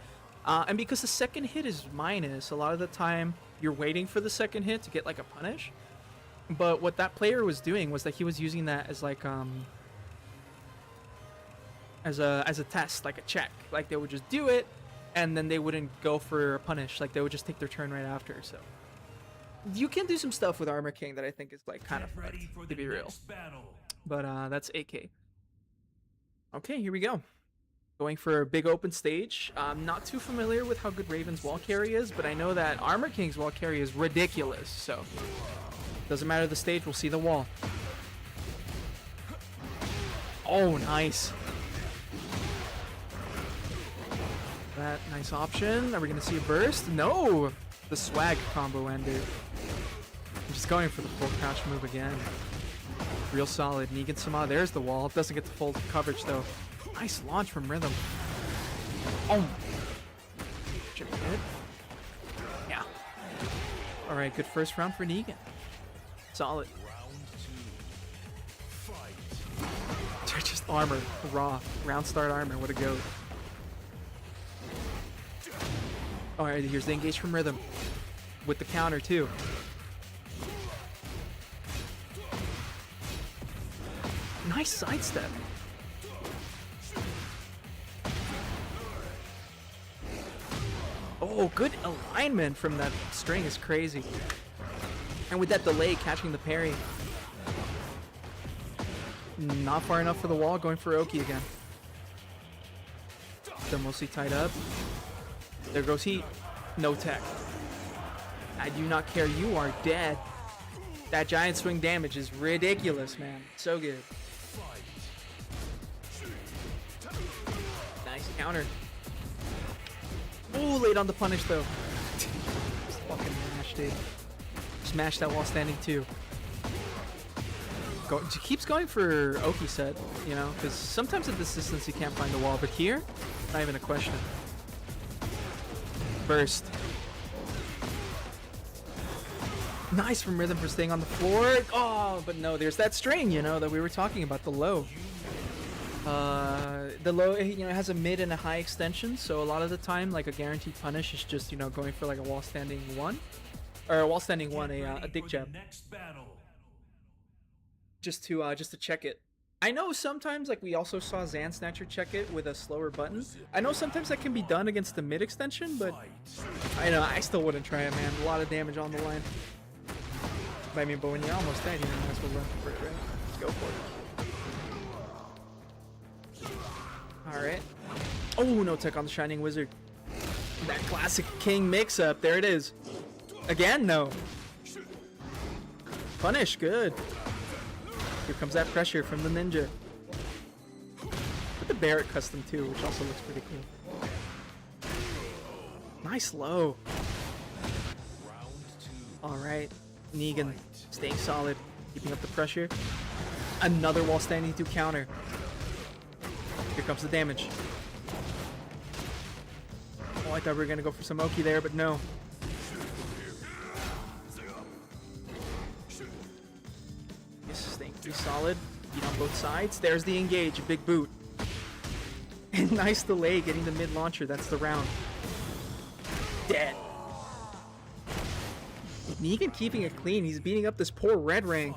And because the second hit is minus, a lot of the time you're waiting for the second hit to get, like, a punish. But what that player was doing was that he was using that as, like, as a test, like a check. Like, they would just do it, and then they wouldn't go for a punish. Like, they would just take their turn right after. So you can do some stuff with Armor King that I think is, like, kind of fun, to be real. But that's AK. Okay, here we go. Going for a big open stage. I'm not too familiar with how good Raven's wall carry is, but I know that Armor King's wall carry is ridiculous. So doesn't matter the stage, we'll see the wall. Oh, nice. That nice option. Are we gonna see a burst? No! The swag combo ender. I'm just going for the full crouch move again. Real solid. Negan Sama, there's the wall. Doesn't get the full coverage though. Nice launch from Rhythm. Oh! Should be good. Yeah. Alright, good first round for Negan. Solid. They're just armor. Raw. Round start armor. What a goat. Alright, here's the engage from Rhythm. With the counter, too. Nice sidestep. Oh, good alignment from that string is crazy. And with that delay, catching the parry. Not far enough for the wall, going for Oki again. They're mostly tied up. There goes heat. No tech. I do not care. You are dead. That giant swing damage is ridiculous, man. So good. Nice counter. Ooh, late on the punish though. Just fucking mashed it. Smash that while standing too. Keeps going for Oki set, you know, because sometimes at this distance you can't find the wall, but here, not even a question. Burst. Nice from Rhythm for staying on the floor. Oh, but no, there's that string, you know, that we were talking about, the low. The low, you know, it has a mid and a high extension, so a lot of the time, like a guaranteed punish is just, you know, going for like a wall standing one, or a wall standing one, a dig jab. Just to check it. I know sometimes, like we also saw Zan Snatcher check it with a slower button. I know sometimes that can be done against the mid extension, but I know I still wouldn't try it, man. A lot of damage on the line. But I mean, but when you're almost dead, you might as well run for it, right? Let's go for it. All right. Oh, no tech on the Shining Wizard. That classic King mix-up. There it is. Again, no. Punish, good. Here comes that pressure from the ninja. With the Barrett custom too, which also looks pretty cool. Nice low. Alright. Negan staying solid, keeping up the pressure. Another wall standing to counter. Here comes the damage. Oh, I thought we were gonna go for some Oki there, but no. Staying pretty solid. Beat on both sides. There's the engage. Big boot. And nice delay getting the mid launcher. That's the round. Dead. Negan keeping it clean. He's beating up this poor red rank.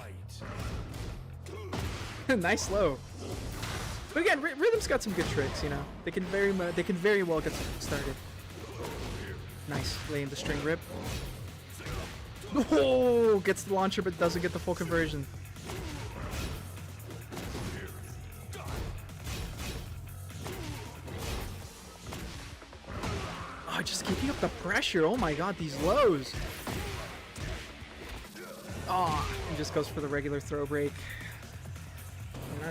Nice low. But again, Rhythm's got some good tricks, you know. They can very well get something started. Nice. Laying the string rip. Oh, gets the launcher but doesn't get the full conversion. Oh, just keeping up the pressure. Oh my god, these lows. Oh, he just goes for the regular throw break.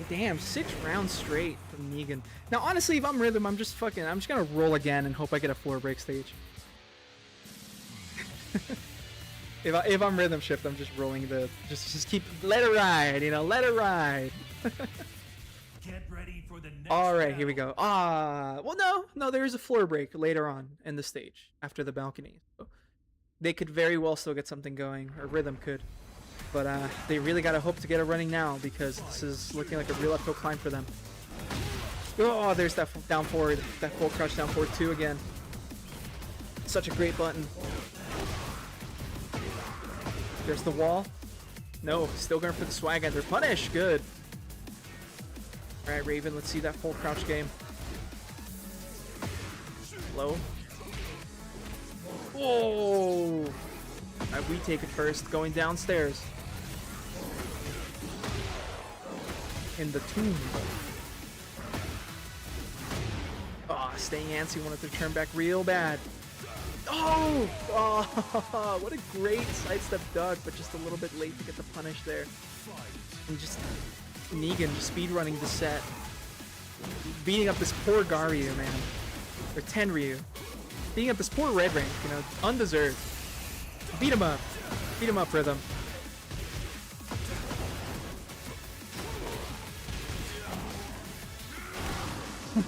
Damn, 6 rounds straight from Negan. Now, honestly, if I'm Rhythm, I'm just gonna roll again and hope I get a floor break stage. if I'm Rhythm Shift, I'm just rolling just let it ride, you know, let it ride. Get ready for the next All right, here we go. Well, no, there is a floor break later on in the stage after the balcony. So they could very well still get something going, or Rhythm could. But they really gotta hope to get it running now because this is looking like a real uphill climb for them. Oh, there's that down forward, that full crouch down forward 2 again. Such a great button. There's the wall. No, still going for the swag ender. Punish, good. Alright, Raven, let's see that full crouch game. Low. Whoa! Alright, we take it first, going downstairs. In the tomb. Oh, staying antsy, wanted to turn back real bad. Oh! Oh! What a great sidestep dug, but just a little bit late to get the punish there. And just Negan just speedrunning the set. Beating up this poor Garyu, man. Or Tenryu. Beating up this poor red rank, you know, undeserved. Beat him up. Beat him up, Rhythm.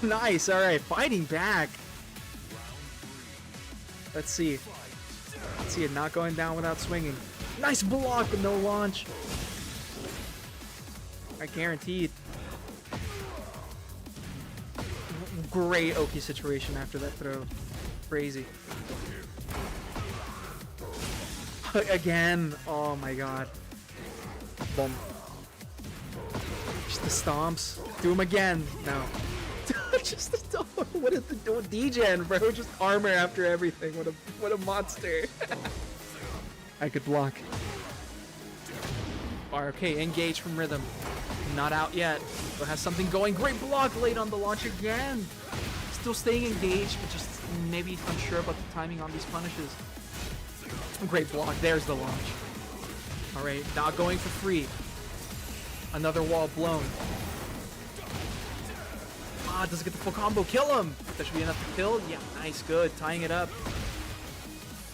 Nice, alright, fighting back. Let's see. Let's see it not going down without swinging. Nice block, but no launch. Alright, guaranteed. Great Oki situation after that throw. Crazy. Again. Oh my god. Boom. Just the stomps. Do him again. No. Just the what is the D-Gen, bro? Just armor after everything. What a monster. I could block. Okay, engage from Rhythm. Not out yet, but has something going. Great block late on the launch again. Still staying engaged, but just maybe unsure about the timing on these punishes. Great block. There's the launch. All right, not going for free. Another wall blown. Ah, doesn't get the full combo. Kill him. That should be enough to kill. Yeah, nice, good. Tying it up.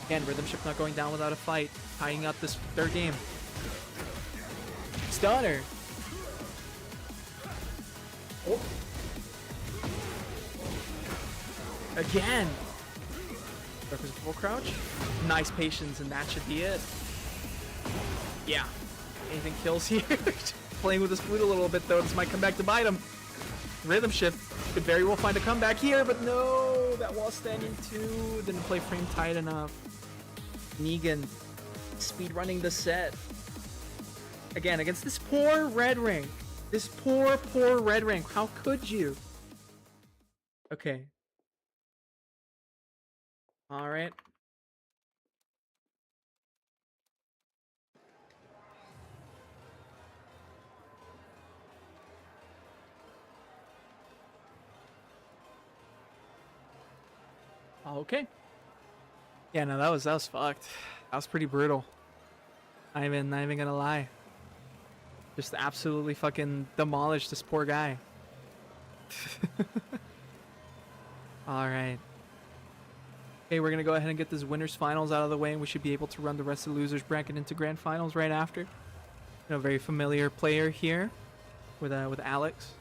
Again, rhythm shift not going down without a fight. Tying up this third game. Stunner. Oh. Again. Requisite full crouch. Nice patience, and that should be it. Yeah. Anything kills here. Playing with this flute a little bit, though. This might come back to bite him. Rhythm shift could very well find a comeback here, but no. That wall standing too. Didn't play frame tight enough. Negan speed running the set. Again, against this poor red rank. This poor red rank. How could you? Okay. All right. Okay. Yeah, no, that was fucked. That was pretty brutal. Not even gonna lie. Just absolutely fucking demolished this poor guy. All right. Okay, we're gonna go ahead and get this winners finals out of the way, and we should be able to run the rest of the losers bracket into grand finals right after. You know, very familiar player here with Alex.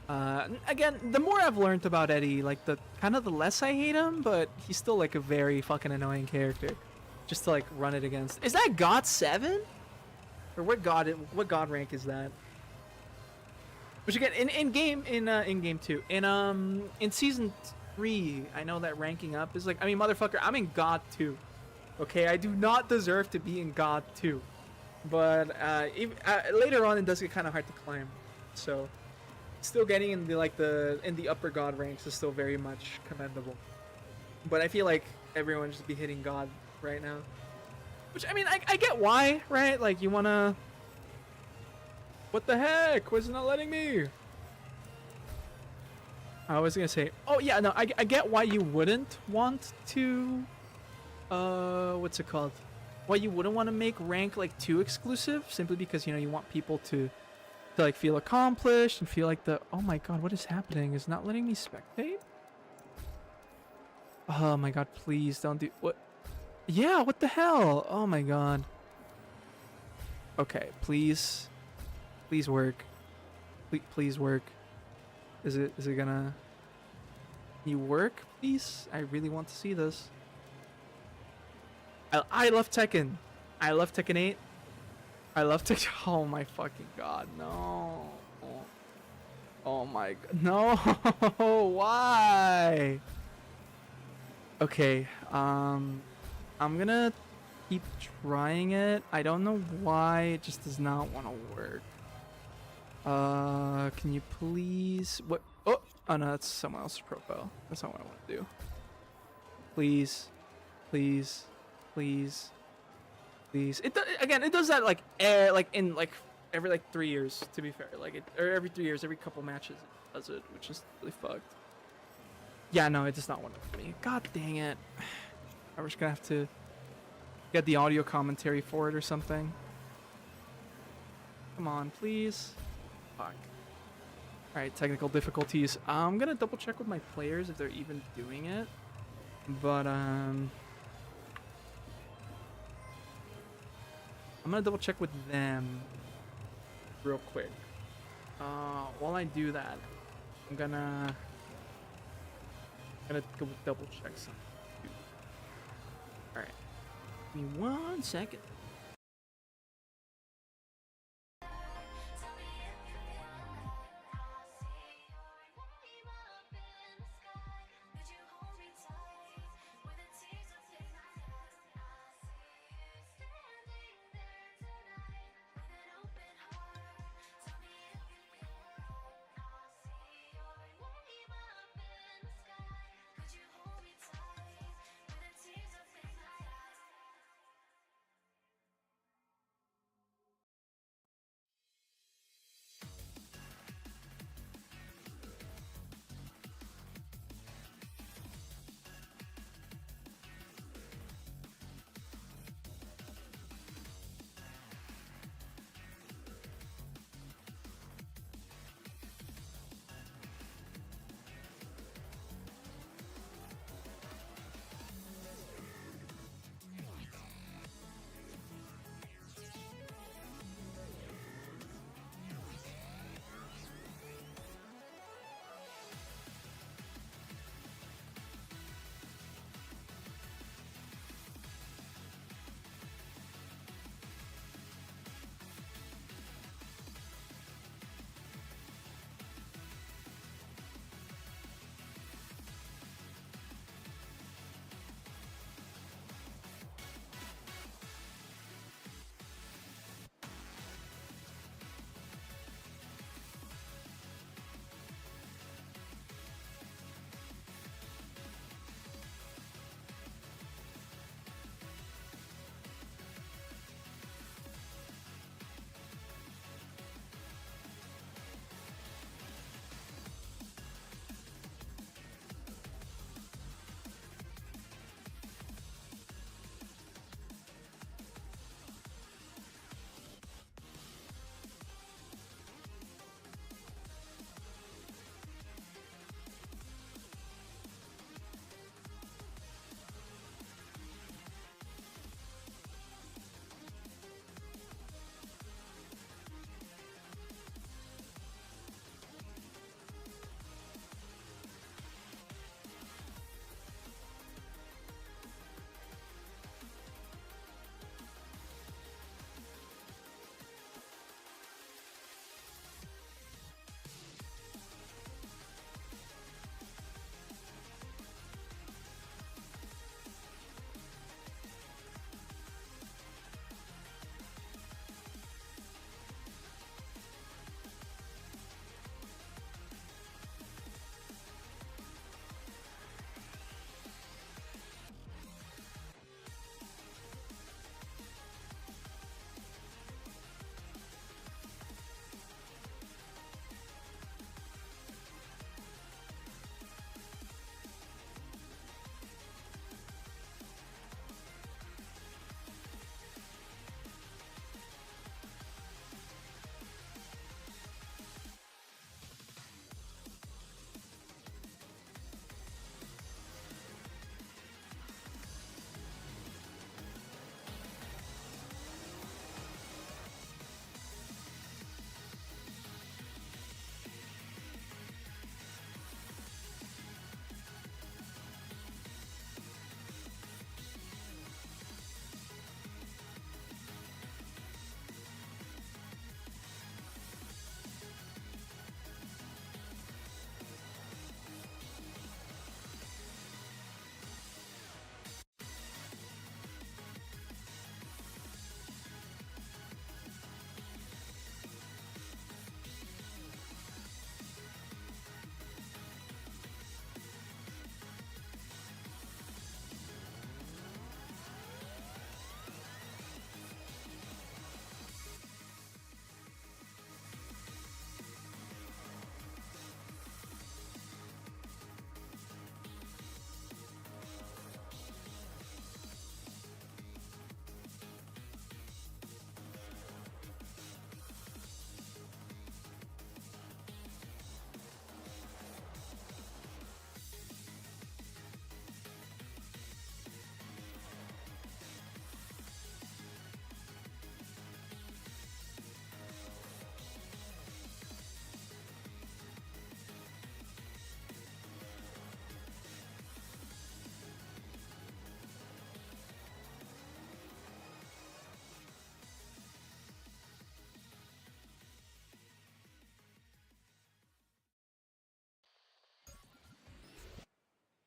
Again, the more I've learned about Eddie, like the less I hate him, but he's still like a very fucking annoying character, just to like run it against. Is that God 7? Or what god rank is that? Which again, in game 2, in season 3, I know that ranking up is like, I mean, motherfucker, I'm in God 2. Okay, I do not deserve to be in God 2, but later on it does get kind of hard to climb, so. Still getting in the upper god ranks is still very much commendable, but I feel like everyone should be hitting god right now, which I mean I get why, right? Like you wanna, what the heck, was it not letting me? I was gonna say, oh yeah, no, I get why you wouldn't want to what's it called, why you wouldn't want to make rank like too exclusive, simply because, you know, you want people to like feel accomplished and feel like the, oh my god, what is happening? Is not letting me spectate? Oh my god, please don't do, what? Yeah, what the hell? Oh my god. Okay, please work. Please work. Is it gonna, can you work, please? I really want to see this. I love Tekken. I love Tekken 8. I love to. Oh my fucking god, no. Oh my god, no. Why? Okay, I'm gonna keep trying it. I don't know why it just does not want to work. Can you please? What? Oh no, that's someone else's profile. That's not what I want to do. Please. It does that like in like every like 3 years, to be fair, like or every 3 years, every couple matches it does it, which is really fucked. Yeah, no, it does not want to for me. God dang it. I'm just gonna have to get the audio commentary for it or something. Come on, please. Fuck. Alright, technical difficulties. I'm gonna double check with my players if they're even doing it, but I'm gonna double check with them real quick. While I do that, I'm gonna go double check something. All right, give me 1 second.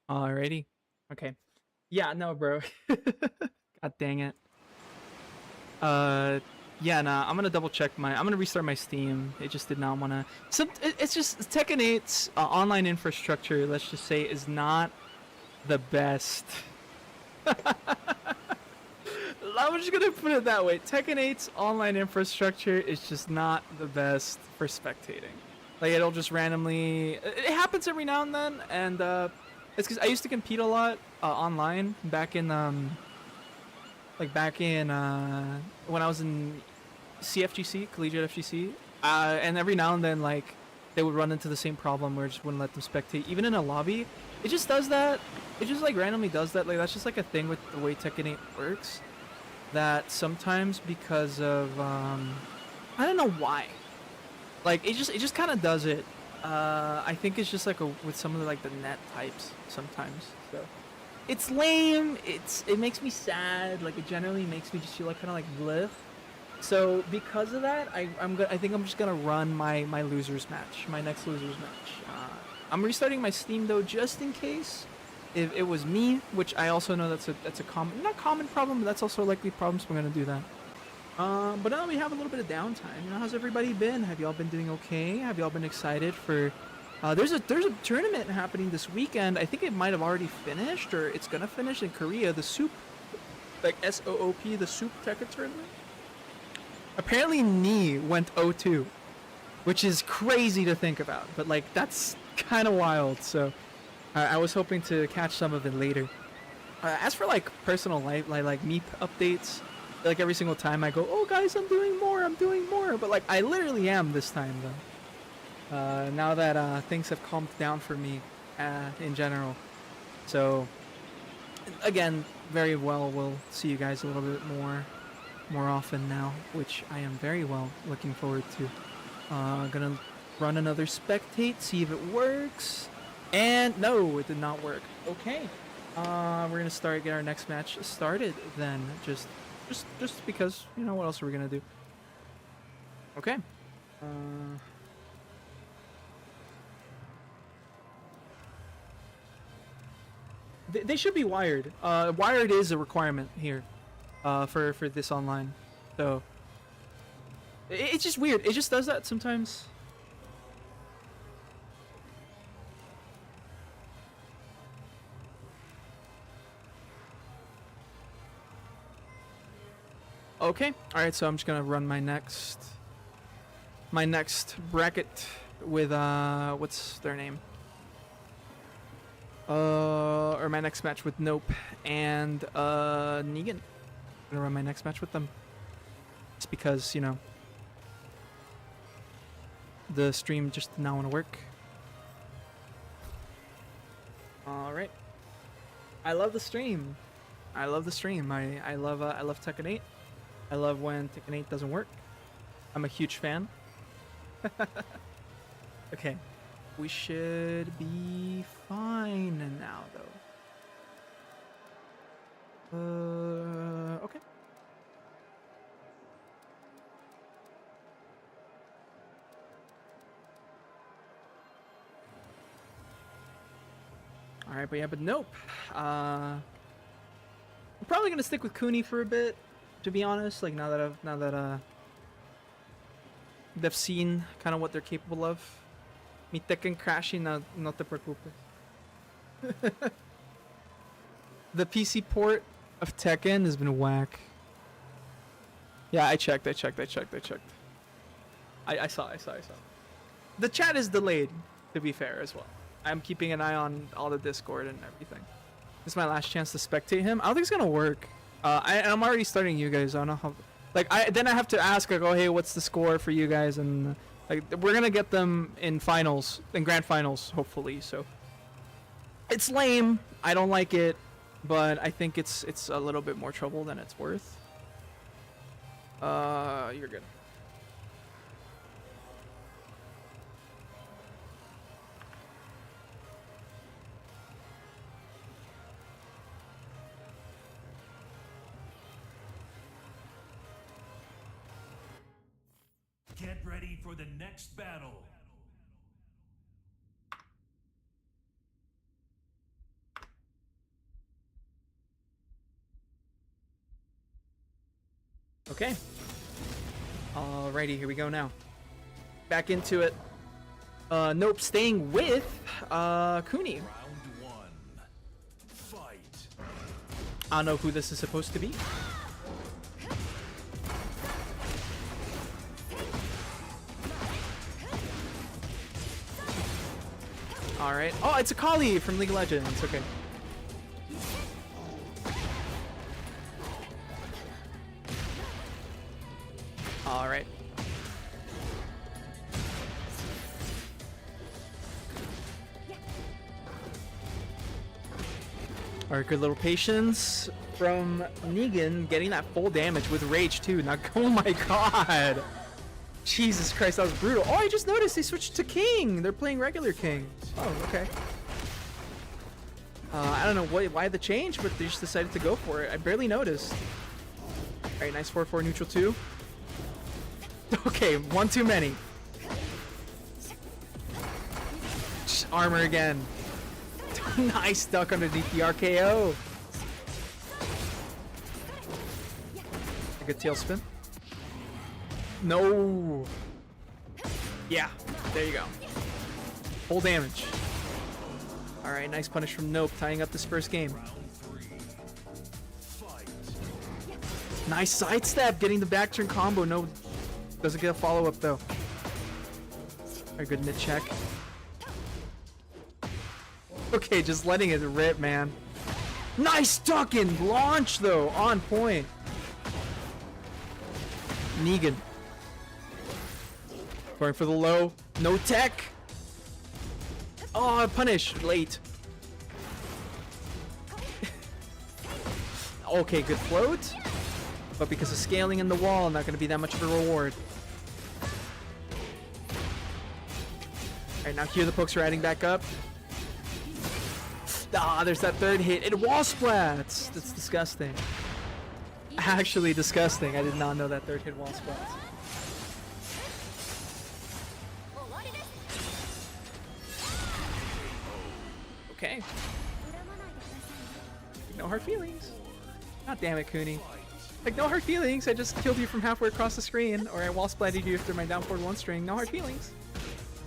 Alrighty. Okay. Yeah, no, bro. God dang it. Uh, yeah, nah. I'm gonna double check my. I'm gonna restart my Steam. It just did not wanna. It's just Tekken 8's online infrastructure. Let's just say is not the best. I'm just gonna put it that way. Tekken 8's online infrastructure is just not the best for spectating. Like it'll just randomly. It happens every now and then, and it's because I used to compete a lot online back in like back in when I was in CFGC, Collegiate FGC, and every now and then like they would run into the same problem where it just wouldn't let them spectate, even in a lobby. It just does that. It just like randomly does that. Like that's just like a thing with the way Tekken 8 works. That sometimes because of I don't know why. Like it just kind of does it. I think it's just like with some of the like the net types sometimes. So it's lame. It makes me sad. Like it generally makes me just feel like kind of like bleh. So because of that, I think I'm just gonna run my losers match, my next losers match. I'm restarting my Steam though just in case. If it was me, which I also know that's a common, not common problem, but that's also a likely problem, so we're gonna do that. But now we have a little bit of downtime. You know, how's everybody been? Have y'all been doing okay? Have y'all been excited for? There's a tournament happening this weekend. I think it might have already finished, or it's gonna finish in Korea. The Soup, like SOOP, the Soup Tekken tournament. Apparently, Knee went 0-2, which is crazy to think about. But like that's kind of wild. So. I was hoping to catch some of it later. As for like personal life, like me updates, like every single time I go, oh guys, I'm doing more. But like I literally am this time though. Now that things have calmed down for me in general. So again, very well, we'll see you guys a little bit more often now, which I am very well looking forward to. Gonna run another spectate, see if it works. And no, it did not work. Okay, we're gonna get our next match started then. Just because you know what else are we gonna do? Okay. They should be wired. Wired is a requirement here, for this online. So it's just weird. It just does that sometimes. Okay, alright, so I'm just gonna run my next bracket with what's their name? Or my next match with Nope and Negan. I'm gonna run my next match with them. Just because, you know, the stream just did not want to work. Alright. I love the stream. I love Tekken 8. I love when Tekken 8 doesn't work. I'm a huge fan. Okay. We should be fine now, though. Okay. Alright, but nope. I'm probably gonna stick with Cooney for a bit. To be honest, like now that they've seen kind of what they're capable of. Mi Tekken crashing, no te preocupes. The PC port of Tekken has been whack. Yeah, I checked. I saw. The chat is delayed, to be fair, as well. I'm keeping an eye on all the Discord and everything. This is my last chance to spectate him. I don't think it's gonna work. I'm already starting you guys. I don't know how. Like, then I have to ask, like, oh, hey, what's the score for you guys? And like, we're gonna get them in finals, in grand finals, hopefully. So it's lame. I don't like it, but I think it's a little bit more trouble than it's worth. You're good. Get ready for the next battle. Okay. Alrighty, here we go now. Back into it. Nope, staying with Cooney. Round one. Fight. I don't know who this is supposed to be. Alright. Oh, it's a Kali from League of Legends. Okay. Alright. Alright, good little patience from Negan, getting that full damage with Rage too. Now, oh my god! Jesus Christ, that was brutal. Oh, I just noticed they switched to King. They're playing regular King. Oh, okay. I don't know why the change, but they just decided to go for it. I barely noticed. Alright, nice 4-4 neutral 2. Okay, one too many. Armor again. Nice duck underneath the RKO. A good tail spin. No. Yeah, there you go. Full damage. Alright, nice punish from Nope, tying up this first game. Round three. Fight. Nice sidestep, getting the back turn combo. No, doesn't get a follow up though. Very good mid check. Okay, just letting it rip, man. Nice duck and launch though, on point. Negan. Going for the low. No tech. Oh, punish. Late. Okay, good float. But because of scaling in the wall, not going to be that much of a reward. Alright, now here the pokes are adding back up. Ah, there's that third hit. It wall splats. That's disgusting. Actually disgusting. I did not know that third hit wall splats. Okay. No hard feelings. God damn it, Cooney. Like, no hard feelings. I just killed you from halfway across the screen, or I wall splatted you through my down forward one string. No hard feelings.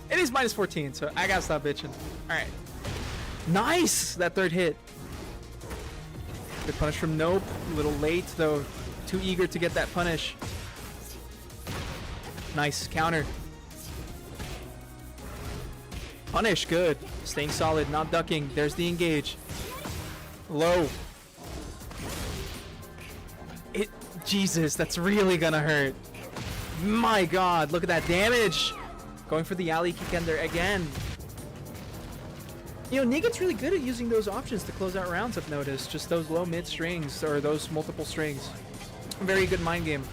It is minus 14, so I gotta stop bitching. Alright. Nice! That third hit. Good punish from Nope. A little late, though. Too eager to get that punish. Nice. Counter. Punish. Good. Staying solid. Not ducking. There's the engage. Low. It. Jesus, that's really gonna hurt. My god, look at that damage. Going for the alley kick under again. You know, Negan's really good at using those options to close out rounds, I've noticed. Just those low mid strings, or those multiple strings. Very good mind game.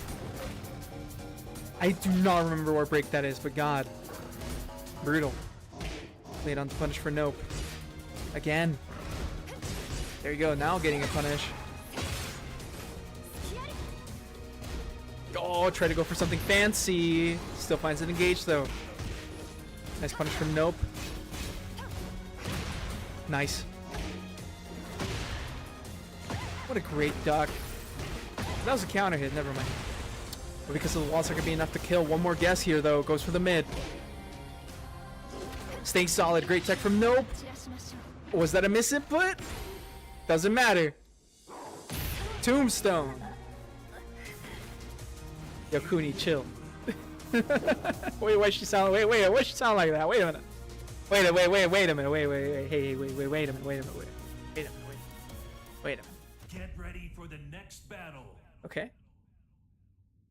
I do not remember what break that is, but god. Brutal. Laid on the punish for Nope. Again. There you go, now getting a punish. Oh, try to go for something fancy. Still finds it engaged though. Nice punish from Nope. Nice. What a great duck. That was a counter hit, never mind. But because of the wall, it's not gonna be enough to kill. One more guess here though, goes for the mid. Staying solid, great tech from Nope. Was that a misinput? Doesn't matter. Tombstone. Yo, Cooney, chill. Wait, why she sound? Wait, why she sound like that? Wait a minute. Wait a minute. Hey, wait a minute. Wait a minute. Get ready for the next battle. Okay.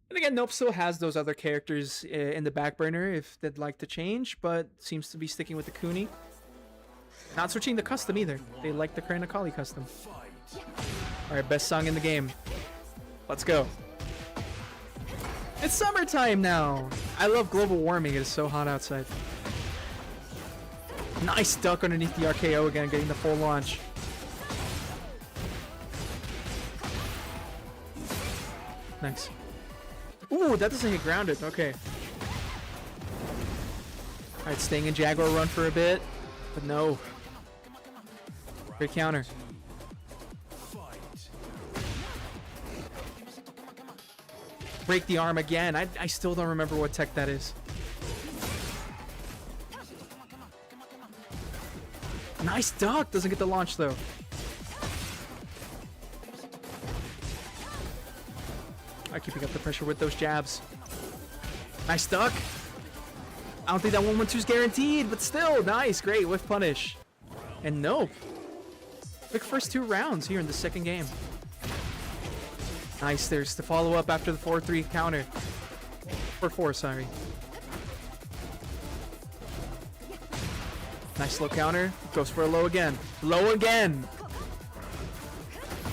And again, Nope still has those other characters in the back burner if they'd like to change, but seems to be sticking with the Cooney. Not switching the custom either. They like the Krana Kali custom. Fight. Alright, best song in the game. Let's go. It's summertime now! I love global warming, it is so hot outside. Nice duck underneath the RKO again, getting the full launch. Nice. Ooh, that doesn't hit grounded, okay. Alright, staying in Jaguar run for a bit, but no. Great counter. Break the arm again. I still don't remember what tech that is. Nice duck. Doesn't get the launch though. Alright, keeping up the pressure with those jabs. Nice duck. I don't think that 1-1-2 is guaranteed, but still, nice, great, whiff punish. And nope. Quick first 2 rounds here in the second game. Nice, there's the follow-up after the 4-3 counter. 4-4, sorry. Nice low counter, goes for a low again. Low again!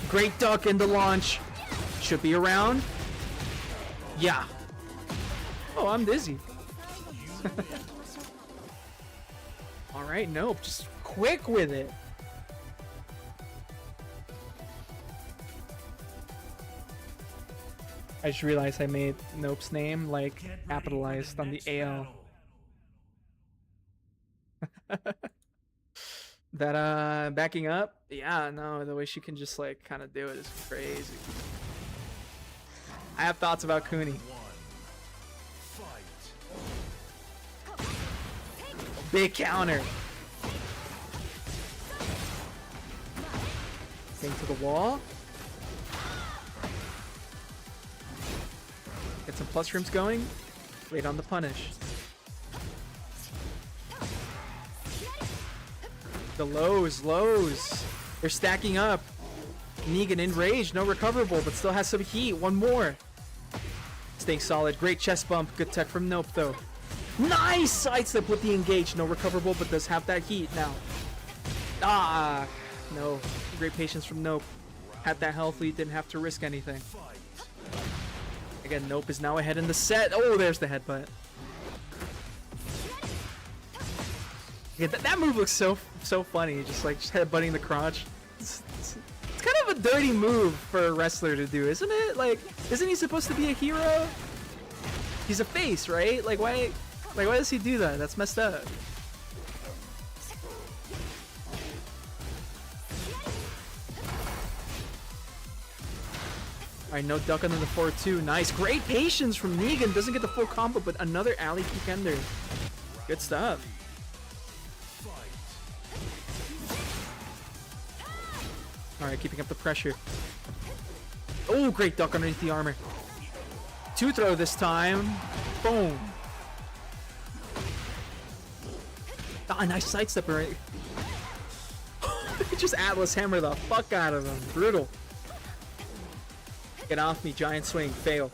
Great duck in the launch. Should be around. Yeah. Oh, I'm dizzy. Alright, nope. Just quick with it. I just realized I made Nope's name, like, capitalized on the AL. That, backing up? Yeah, no, the way she can just, like, kind of do it is crazy. I have thoughts about Cooney. Big counter. Thing to the wall. Get some plus rooms going. Wait on the punish. The lows. They're stacking up. Negan enraged, no recoverable, but still has some heat. One more. Staying solid. Great chest bump. Good tech from Nope, though. Nice sidestep with the engage. No recoverable, but does have that heat now. Ah, no. Great patience from Nope. Had that health lead, didn't have to risk anything. Again, Nope is now ahead in the set. Oh, there's the headbutt. Yeah, that move looks so funny. Just headbutting the crotch. It's kind of a dirty move for a wrestler to do, isn't it? Like, isn't he supposed to be a hero? He's a face, right? Like, why does he do that? That's messed up. Alright, no duck under the 4-2. Nice. Great patience from Negan. Doesn't get the full combo, but another alley kick ender. Good stuff. Alright, keeping up the pressure. Oh, great duck underneath the armor. 2 throw this time. Boom. Ah, nice sidestep right. Just Atlas hammer the fuck out of him. Brutal. Get off me, giant swing, fail.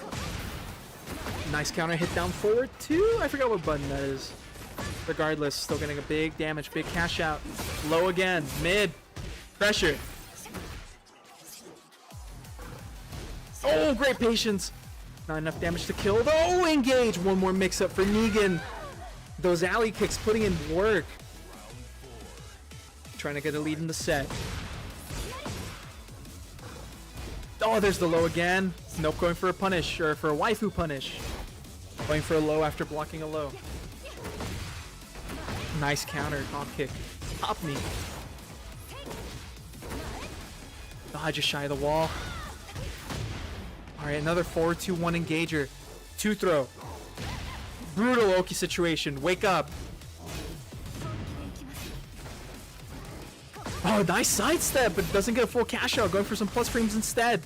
Nice counter hit down forward 2. I forgot what button that is. Regardless, still getting a big damage, big cash out. Low again, mid, pressure. Oh, great patience. Not enough damage to kill. Oh, engage. One more mix up for Negan. Those alley kicks putting in work. Trying to get a lead in the set. Oh, there's the low again. Nope, going for a punish, or for a waifu punish. Going for a low after blocking a low. Nice counter, top kick. Top knee. Ah, just shy of the wall. Alright, another 4-2-1 engager. 2 throw. Brutal Oki situation. Wake up. Oh, nice sidestep, but doesn't get a full cash out. Going for some plus frames instead.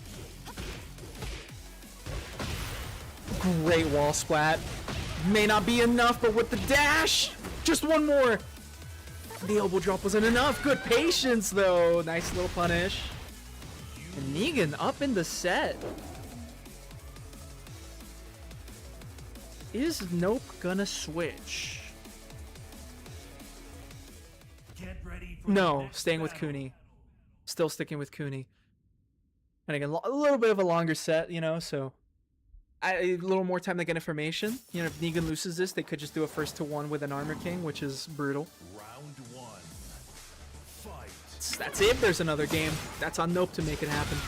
Great wall splat. May not be enough, but with the dash, just one more. The elbow drop wasn't enough. Good patience, though. Nice little punish. And Negan up in the set. Is Nope gonna switch? No, staying with Cooney. Still sticking with Cooney. And again, a little bit of a longer set, you know, so a little more time to get information. You know, if Negan loses this, they could just do a 1-to-1 with an Armor King, which is brutal. Round 1. Fight. That's it. There's another game. That's on Nope to make it happen.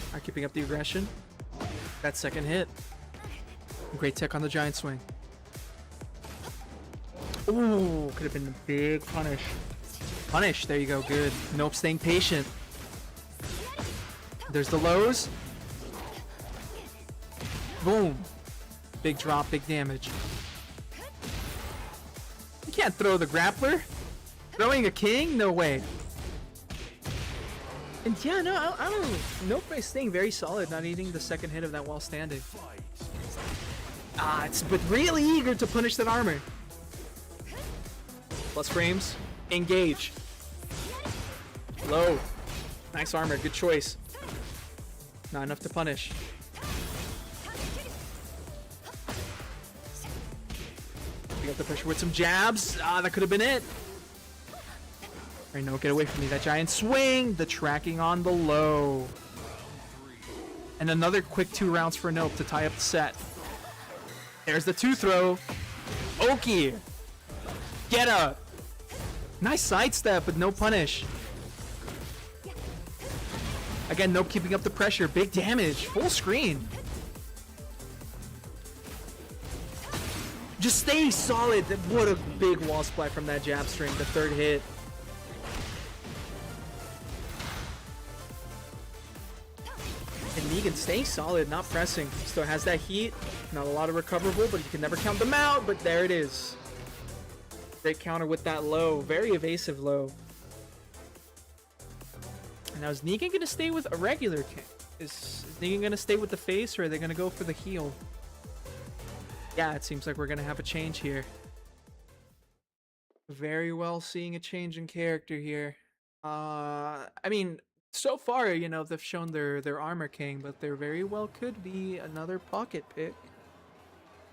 Alright, keeping up the aggression. That second hit. Great tech on the giant swing. Ooh, could have been a big punish. Punish, there you go, good. Nope, staying patient. There's the lows. Boom. Big drop, big damage. You can't throw the grappler. Throwing a king? No way. And yeah, no, I don't know. Nope is staying very solid, not eating the second hit of that while standing. Ah, it's but really eager to punish that armor. Plus frames. Engage. Low. Nice armor, good choice. Not enough to punish. Pick up the pressure with some jabs. Ah, that could have been it. Alright, no, get away from me. That giant swing. The tracking on the low. And another quick 2 rounds for Nope to tie up the set. There's the 2 throw. Oki. Get up. Nice sidestep, but no punish. Again, Nope keeping up the pressure. Big damage. Full screen. Just stay solid. What a big wall splat from that jab string. The 3rd hit. And Negan staying solid, not pressing. Still has that heat. Not a lot of recoverable, but you can never count them out. But there it is. Great counter with that low. Very evasive low. And now is Negan going to stay with a regular king? Is Negan going to stay with the face, or are they going to go for the heel? Yeah, it seems like we're going to have a change here. Very well seeing a change in character here. I mean, so far, you know, they've shown their armor king, but there very well could be another pocket pick.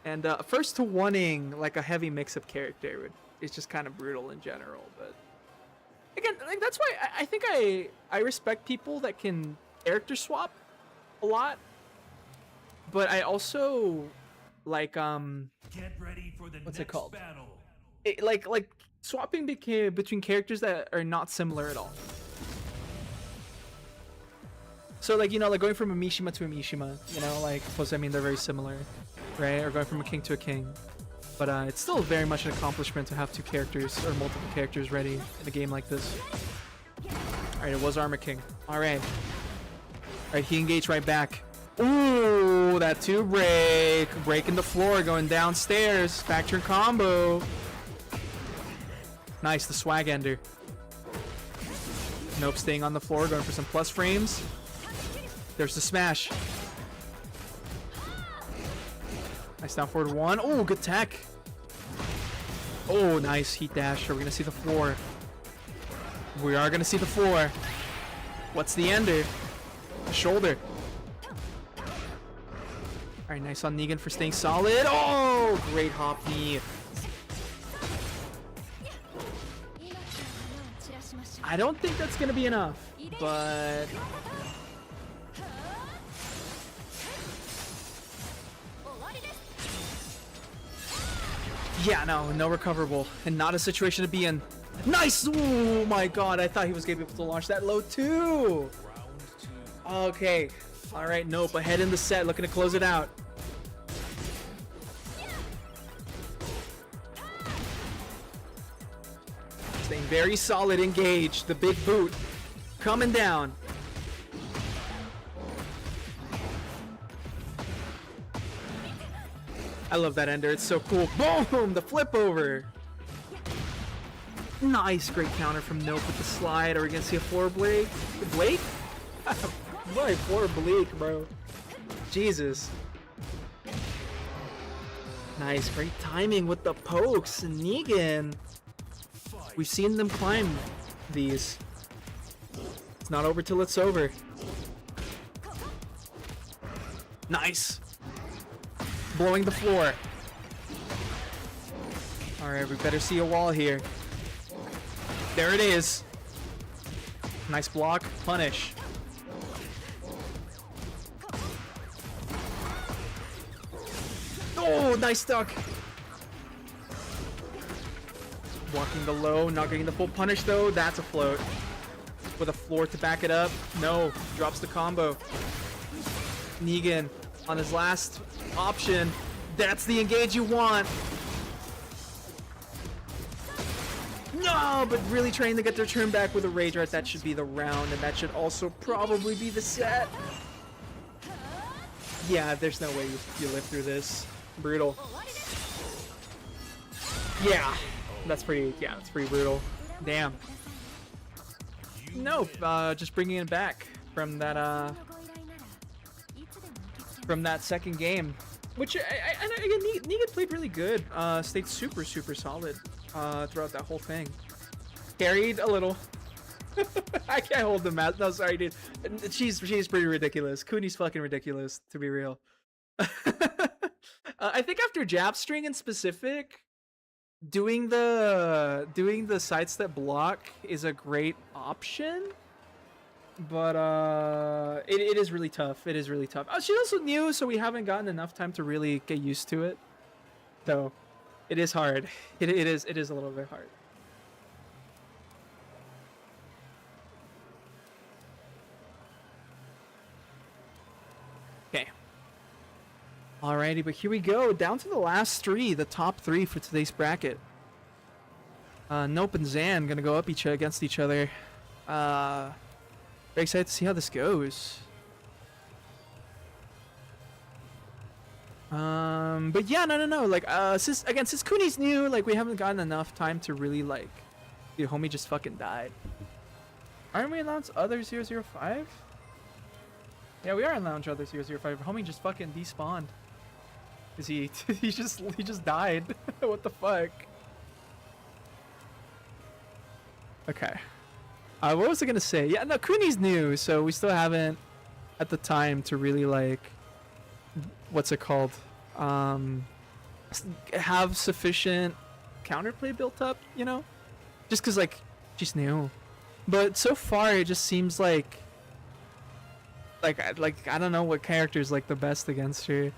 And first to wanting like a heavy mix-up character is just kind of brutal in general. But again, like that's why I think I respect people that can character swap a lot. But I also like Get ready for the what's next it called? battle. Like swapping between characters that are not similar at all. So like, you know, like going from a Mishima to a Mishima, you know, like, plus I mean they're very similar, right? Or going from a king to a king. But it's still very much an accomplishment to have 2 characters or multiple characters ready in a game like this. Alright, it was Armor King. Alright. Alright, he engaged right back. Ooh, that 2 break. Breaking the floor, going downstairs. Factor combo. Nice, the swag ender. Nope, staying on the floor, going for some plus frames. There's the smash. Nice down forward 1. Oh, good tech. Oh, nice heat dash. Are we gonna see the 4? We are gonna see the 4. What's the ender? The shoulder. Alright, nice on Negan for staying solid. Oh, great hop knee. I don't think that's gonna be enough, but yeah, no recoverable, and not a situation to be in. Nice! Oh my god, I thought he was gonna be able to launch that low too. Okay, all right, Nope ahead in the set, looking to close it out. Staying very solid, engaged. The big boot coming down. I love that ender. It's so cool. Boom! The flip over. Nice, great counter from Nope with the slide. Are we gonna see a floor Blake? Blake? Boy, floor Bleak, bro. Jesus. Nice, great timing with the pokes. And Negan. We've seen them climb these. It's not over till it's over. Nice. Blowing the floor. Alright, we better see a wall here. There it is. Nice block. Punish. Oh, nice duck. Blocking the low, not getting the full punish though. That's a float. With a floor to back it up. No, drops the combo. Negan on his last option. That's the engage you want. No, but really trying to get their turn back with a rage art. That should be the round, and that should also probably be the set. Yeah, there's no way you live through this. Brutal. Yeah, that's pretty brutal. Damn. Nope, just bringing it back from that second game, which again, Negan played really good. Stayed super solid throughout that whole thing. Carried a little. I can't hold the math. No, sorry, dude. She's pretty ridiculous. Kuni's fucking ridiculous, to be real. I think after jab string in specific, doing the sidestep block is a great option, but it is really tough. It is really tough. She's also new, so we haven't gotten enough time to really get used to it. So it is hard. It is a little bit hard. Okay. Alrighty, but here we go. Down to the last three, the top three for today's bracket. Nope and Zan gonna go up against each other. Very excited to see how this goes. But yeah, no. Like, since Kuni's new, like, we haven't gotten enough time to really, like, dude, homie just fucking died. Aren't we in Lounge Other 005? Yeah, we are in Lounge Other 005. Homie just fucking despawned. Is he just died. What the fuck? Okay. What was I gonna say? Yeah, no, Kuni's new, so we still haven't at the time to really, like, what's it called? Have sufficient counterplay built up, you know? Just cause, like, she's new. But so far it just seems like I don't know what character is, like, the best against her.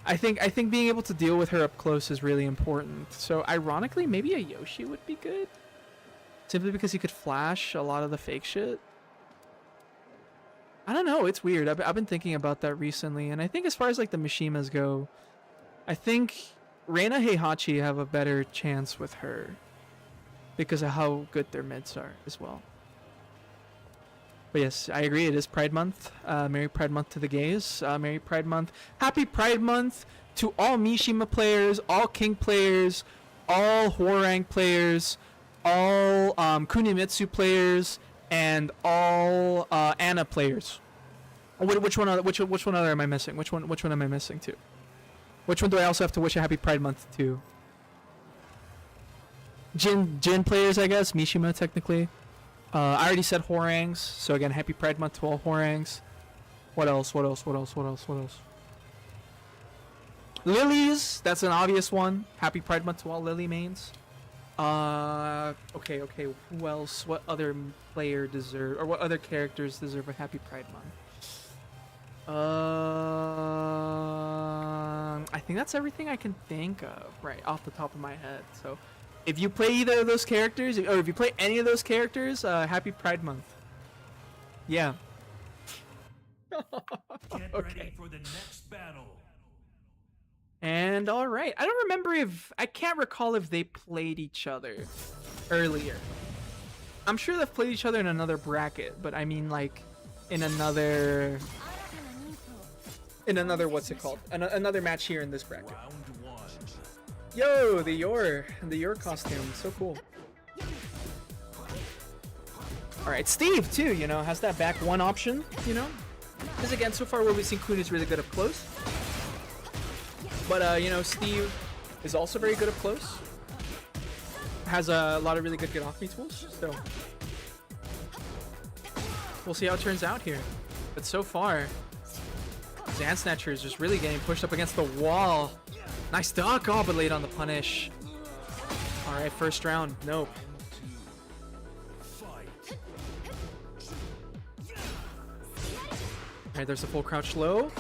I think being able to deal with her up close is really important. So ironically, maybe a Yoshi would be good. Simply because he could flash a lot of the fake shit. I don't know, it's weird. I've been thinking about that recently, and I think as far as, like, the Mishimas go, I think Reina Heihachi have a better chance with her because of how good their mids are as well. But yes, I agree. It is Pride Month. Merry Pride Month to the gays. Merry Pride Month. Happy Pride Month to all Mishima players, all King players, all Hwoarang players, all Kunimitsu players, and all Anna players. Which one other am I missing? Which one am I missing to? Which one do I also have to wish a happy Pride Month to? Jin players, I guess. Mishima, technically. I already said Hwoarangs, so again, happy Pride Month to all Hwoarangs. What else? Lilies, that's an obvious one. Happy Pride Month to all Lily mains. Okay, who else? What other player deserve, or what other characters deserve a happy Pride Month? I think that's everything I can think of right off the top of my head. So if you play either of those characters, or if you play any of those characters, happy Pride Month. Yeah. Get ready for the next battle. And alright, I can't recall if they played each other earlier. I'm sure they've played each other in another bracket, but I mean, like, in another what's it called? Another match here in this bracket. Yo, the Yor costume, so cool. Alright, Steve too, you know, has that back one option, you know? Because again, so far what we've seen, Kuni's really good up close. But, you know, Steve is also very good up close. Has a lot of really good get-off-me tools, so we'll see how it turns out here. But so far, Zan Snatcher is just really getting pushed up against the wall. Nice duck, oh, but late on the punish. Alright, first round, nope. Alright, there's a full crouch low.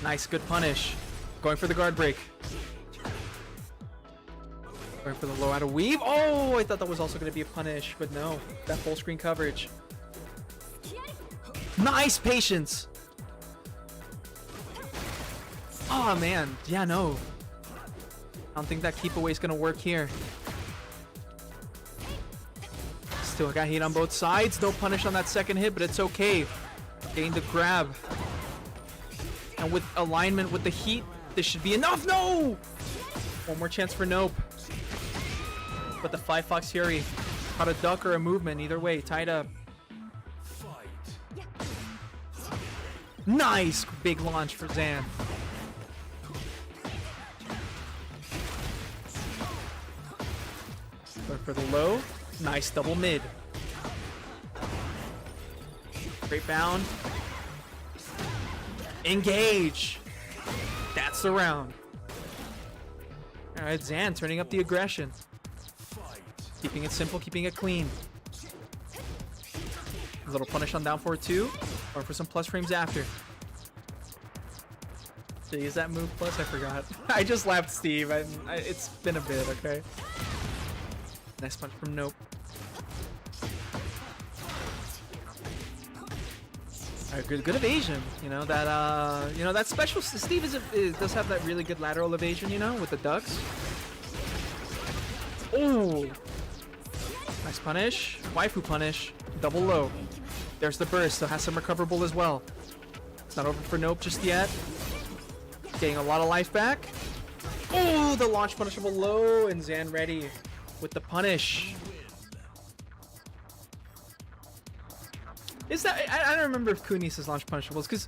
Nice, good punish. Going for the guard break. Going for the low out of weave. Oh, I thought that was also going to be a punish, but no. That full screen coverage. Nice patience. Oh, man. Yeah, no. I don't think that keep away is going to work here. Still got hit on both sides. No punish on that second hit, but it's okay. Getting the grab. And with alignment with the heat, this should be enough. No! One more chance for Nope. But the 5 Fox Fury. Caught a duck or a movement. Either way, tied up. Nice! Big launch for Zan. Going for the low. Nice double mid. Great bound. Engage! That's the round. Alright, Zan turning up the aggression. Keeping it simple, keeping it clean. A little punish on down forward 2. Or for some plus frames after. Did he use that move plus? I forgot. I just laughed Steve. It's been a bit, okay? Nice punch from Nope. Alright, good evasion. You know that special. Steve does have that really good lateral evasion. You know, with the ducks. Oh, nice punish. Waifu punish. Double low. There's the burst. So has some recoverable as well. It's not over for Nope just yet. Getting a lot of life back. Oh, the launch punishable low, and Zan ready with the punish. Is that I don't remember if Kunis has launched punishables because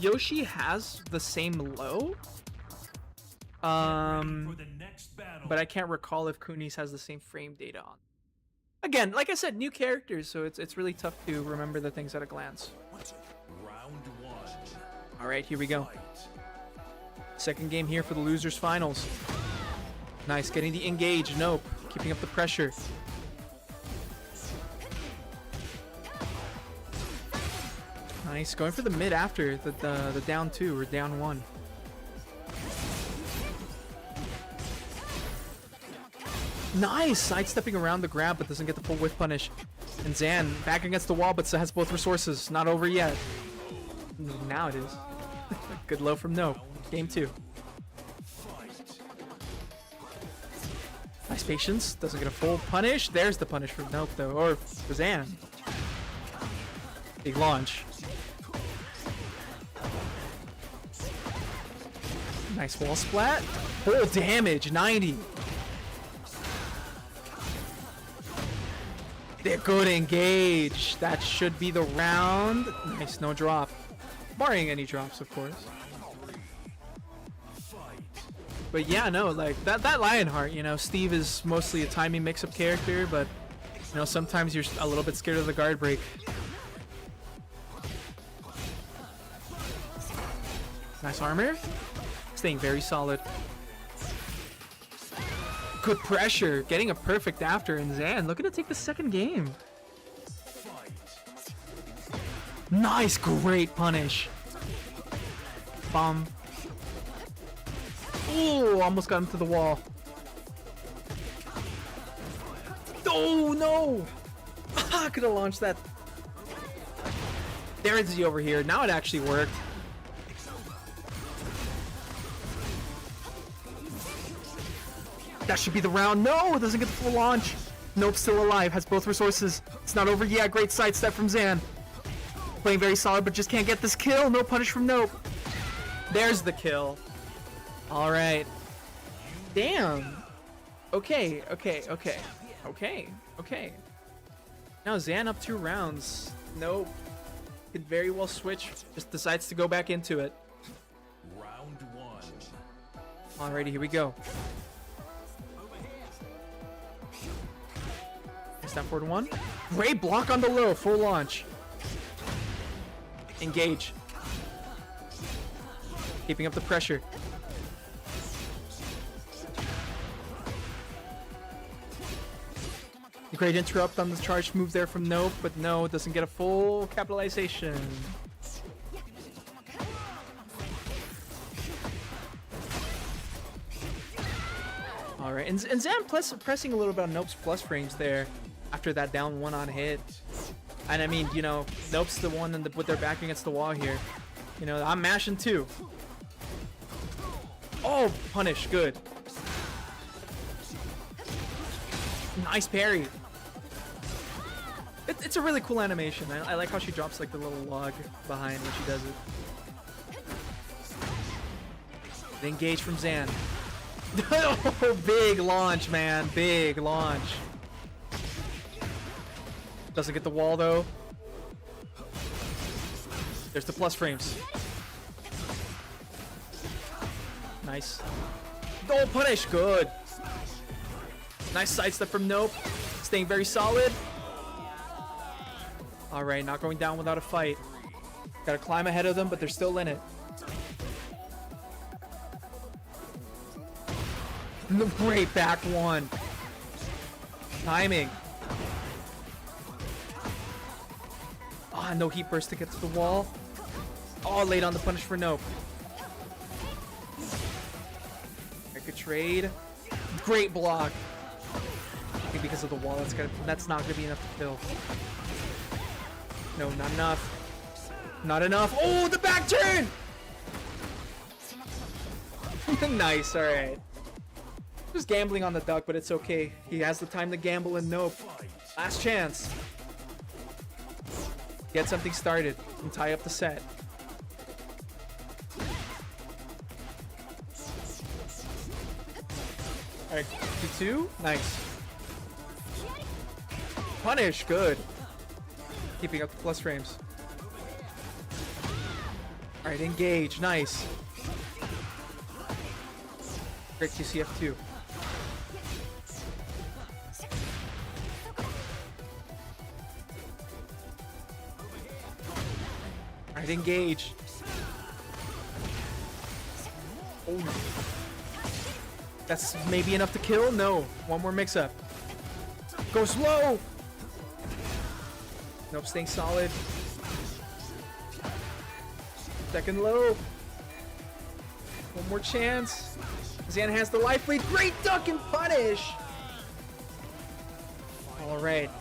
Yoshi has the same low. But I can't recall if Kunis has the same frame data on. Again, like I said, new characters, so it's really tough to remember the things at a glance. Round 1. All right, here we go. Second game here for the losers finals. Nice, getting the engage. Nope, keeping up the pressure. Nice, going for the mid after the down 2 or down 1. Nice, sidestepping around the grab but doesn't get the full whiff punish. And Zan back against the wall but still has both resources. Not over yet. Now it is. Good low from Nope. Game 2. Nice patience. Doesn't get a full punish. There's the punish from Nope though. Or for Zan. Big launch. Nice wall splat. Full damage. 90. They're good engage. That should be the round. Nice, no drop. Barring any drops, of course. But yeah, no, like that Lionheart, you know, Steve is mostly a timing mix-up character, but you know, sometimes you're a little bit scared of the guard break. Nice armor. Staying very solid. Good pressure. Getting a perfect after, and Zan looking to take the second game. Nice, great punish. Bomb. Oh, almost got him to the wall. Oh no! I could have launched that. There is the over here. Now it actually worked. That should be the round. No, it doesn't get the full launch. Nope, still alive. Has both resources. It's not over yet. Great sidestep from Zan. Playing very solid, but just can't get this kill. No punish from Nope. There's the kill. All right. Damn. Okay. Now Zan up 2 rounds. Nope. Could very well switch. Just decides to go back into it. Round 1. Alrighty, here we go. Step forward 1. Great block on the low. Full launch. Engage. Keeping up the pressure. Great interrupt on the charge move there from Nope, but no, doesn't get a full capitalization. Alright, and Zan pressing a little bit on Nope's plus frames there after that down 1 on hit. And I mean, you know, Nope's the one with their back against the wall here. You know, I'm mashing too. Oh, punish, good. Nice parry. It's a really cool animation. I like how she drops like the little log behind when she does it. The engage from Zan. Oh, big launch, man. Big launch. Doesn't get the wall, though. There's the plus frames. Nice. Oh, punish. Good. Nice sidestep from Nope. Staying very solid. Alright, not going down without a fight. Gotta climb ahead of them, but they're still in it. Great back one. Timing. Ah, no heat burst to get to the wall. Oh, late on the punish for Nope. Good trade. Great block. I think because of the wall, that's not gonna be enough to kill. No, not enough. Not enough. Oh, the back turn! Nice, alright. Just gambling on the duck, but it's okay. He has the time to gamble and Nope. Last chance. Get something started and tie up the set. Alright, 2-2. Nice. Punish, good. Keeping up the plus frames. Alright, engage, nice. Great QCF2. Alright, engage. Oh. That's maybe enough to kill? No. One more mix-up. Go slow! Nope, staying solid. Second low. One more chance. Zan has the life lead. Great duck and punish! Alright.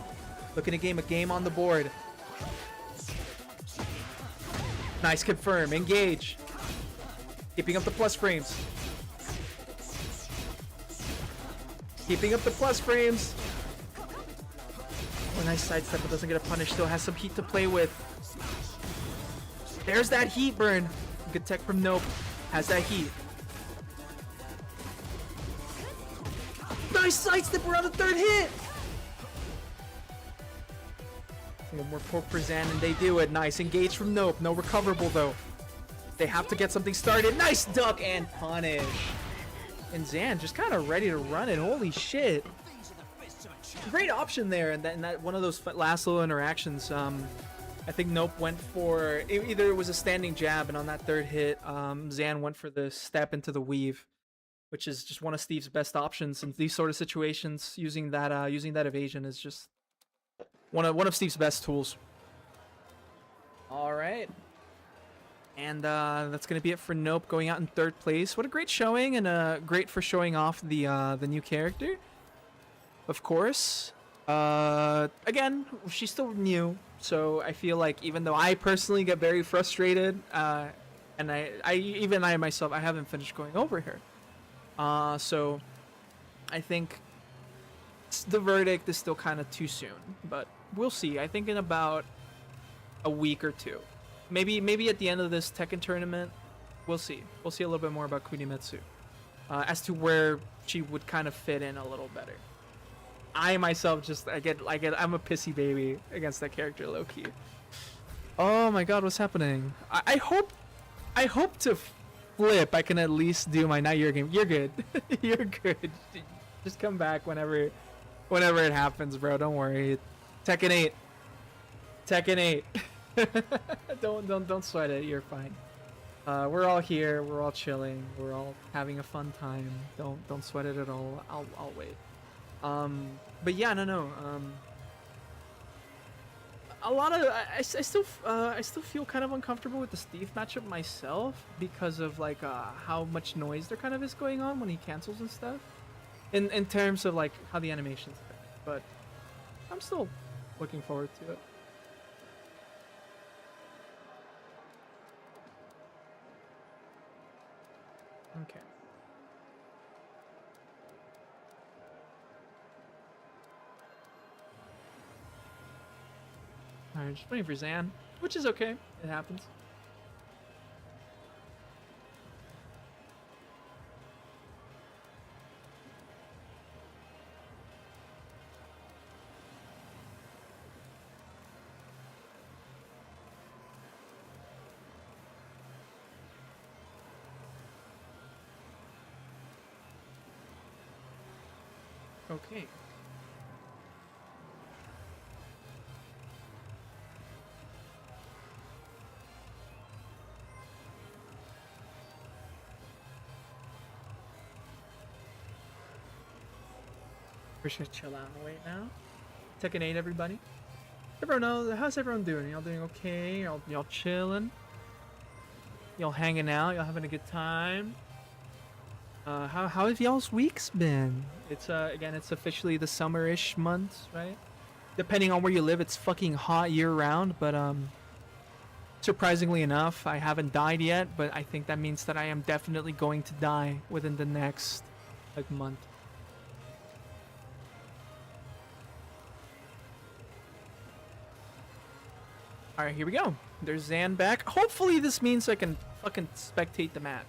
Looking to game a game on the board. Nice confirm. Engage. Keeping up the plus frames. Keeping up the plus frames. Oh, nice sidestep, but doesn't get a punish. Still has some heat to play with. There's that heat burn. Good tech from Nope. Has that heat. Nice sidestep around the third hit. One more poke for Zan and they do it. Nice engage from Nope. No recoverable though. They have to get something started. Nice duck and punish. And Zan just kind of ready to run it. Holy shit. Great option there. And that one of those last little interactions, I think Nope went for, either it was a standing jab, and on that third hit, Zan went for the step into the weave, which is just one of Steve's best options in these sort of situations. Using that evasion is just one of Steve's best tools. All right. And that's going to be it for Nope, going out in third place. What a great showing, and great for showing off the new character. Of course. Again, she's still new, so I feel like even though I personally get very frustrated, and I myself, I haven't finished going over her. So I think the verdict is still kind of too soon, but we'll see. I think in about a week or two. Maybe at the end of this Tekken tournament, we'll see. We'll see a little bit more about Kunimitsu, as to where she would kind of fit in a little better. I myself I'm a pissy baby against that character, low key. Oh my god, what's happening? I hope to flip. I can at least do my night year game. You're good. You're good. Just come back whenever it happens, bro. Don't worry. Tekken 8. Tekken 8. Don't sweat it. You're fine. We're all here. We're all chilling. We're all having a fun time. Don't sweat it at all. I'll wait. But yeah, no. A lot of I still feel kind of uncomfortable with the Steve matchup myself because of like how much noise there kind of is going on when he cancels and stuff. In terms of like how the animations fit. But I'm still looking forward to it. Okay. Alright, just waiting for Zan, which is okay. It happens. Okay. We're just gonna chill out and wait now. Tekken 8, everybody. How's everyone doing? Y'all doing okay? Y'all chilling? Y'all hanging out? Y'all having a good time? How have y'all's weeks been? It's again, it's officially the summer-ish months, right? Depending on where you live, it's fucking hot year-round, but surprisingly enough, I haven't died yet, but I think that means that I am definitely going to die within the next like month. Alright, here we go. There's Zan back. Hopefully this means I can fucking spectate the match.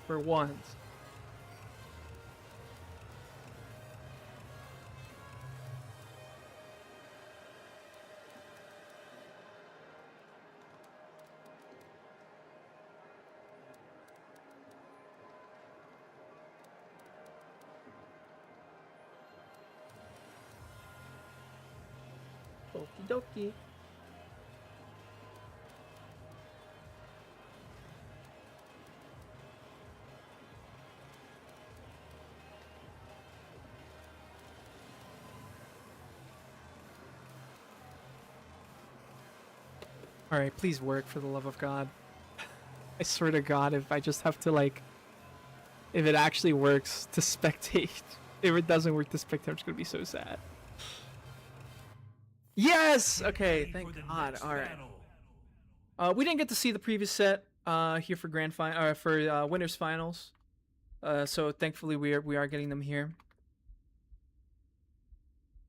For once. Okie dokie. Alright, please work for the love of God. I swear to God, if I just have to like... If it actually works to spectate. If it doesn't work to spectate, I'm just gonna be so sad. Yes! Okay, thank God. Alright. We didn't get to see the previous set here for winners finals. So thankfully we are getting them here.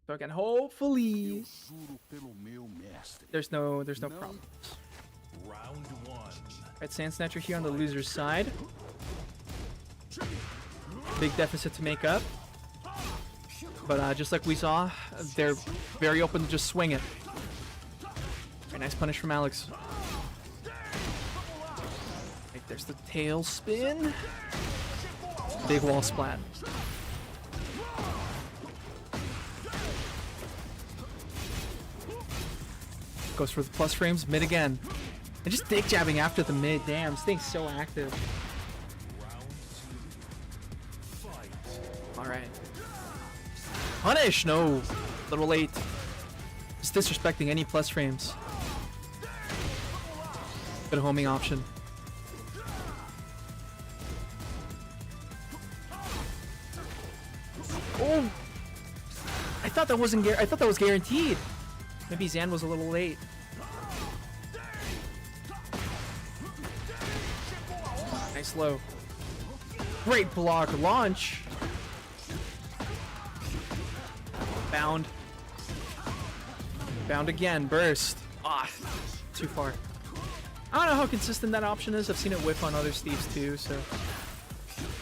So again, hopefully there's no problem. Round one. Alright, Sand Snatcher here on the loser's side. Big deficit to make up. But just like we saw, they're very open to just swing it. Very nice punish from Alex. Right, there's the tail spin. Big wall splat. Goes for the plus frames, mid again. And just dick jabbing after the mid. Damn, this thing's so active. Alright. Punish! No! A little late. Just disrespecting any plus frames. Good homing option. Oh! I thought that was guaranteed. Maybe Zan was a little late. Nice low. Great block launch. Bound. Bound again. Burst. Ah, too far. I don't know how consistent that option is. I've seen it whiff on other Steves too, so.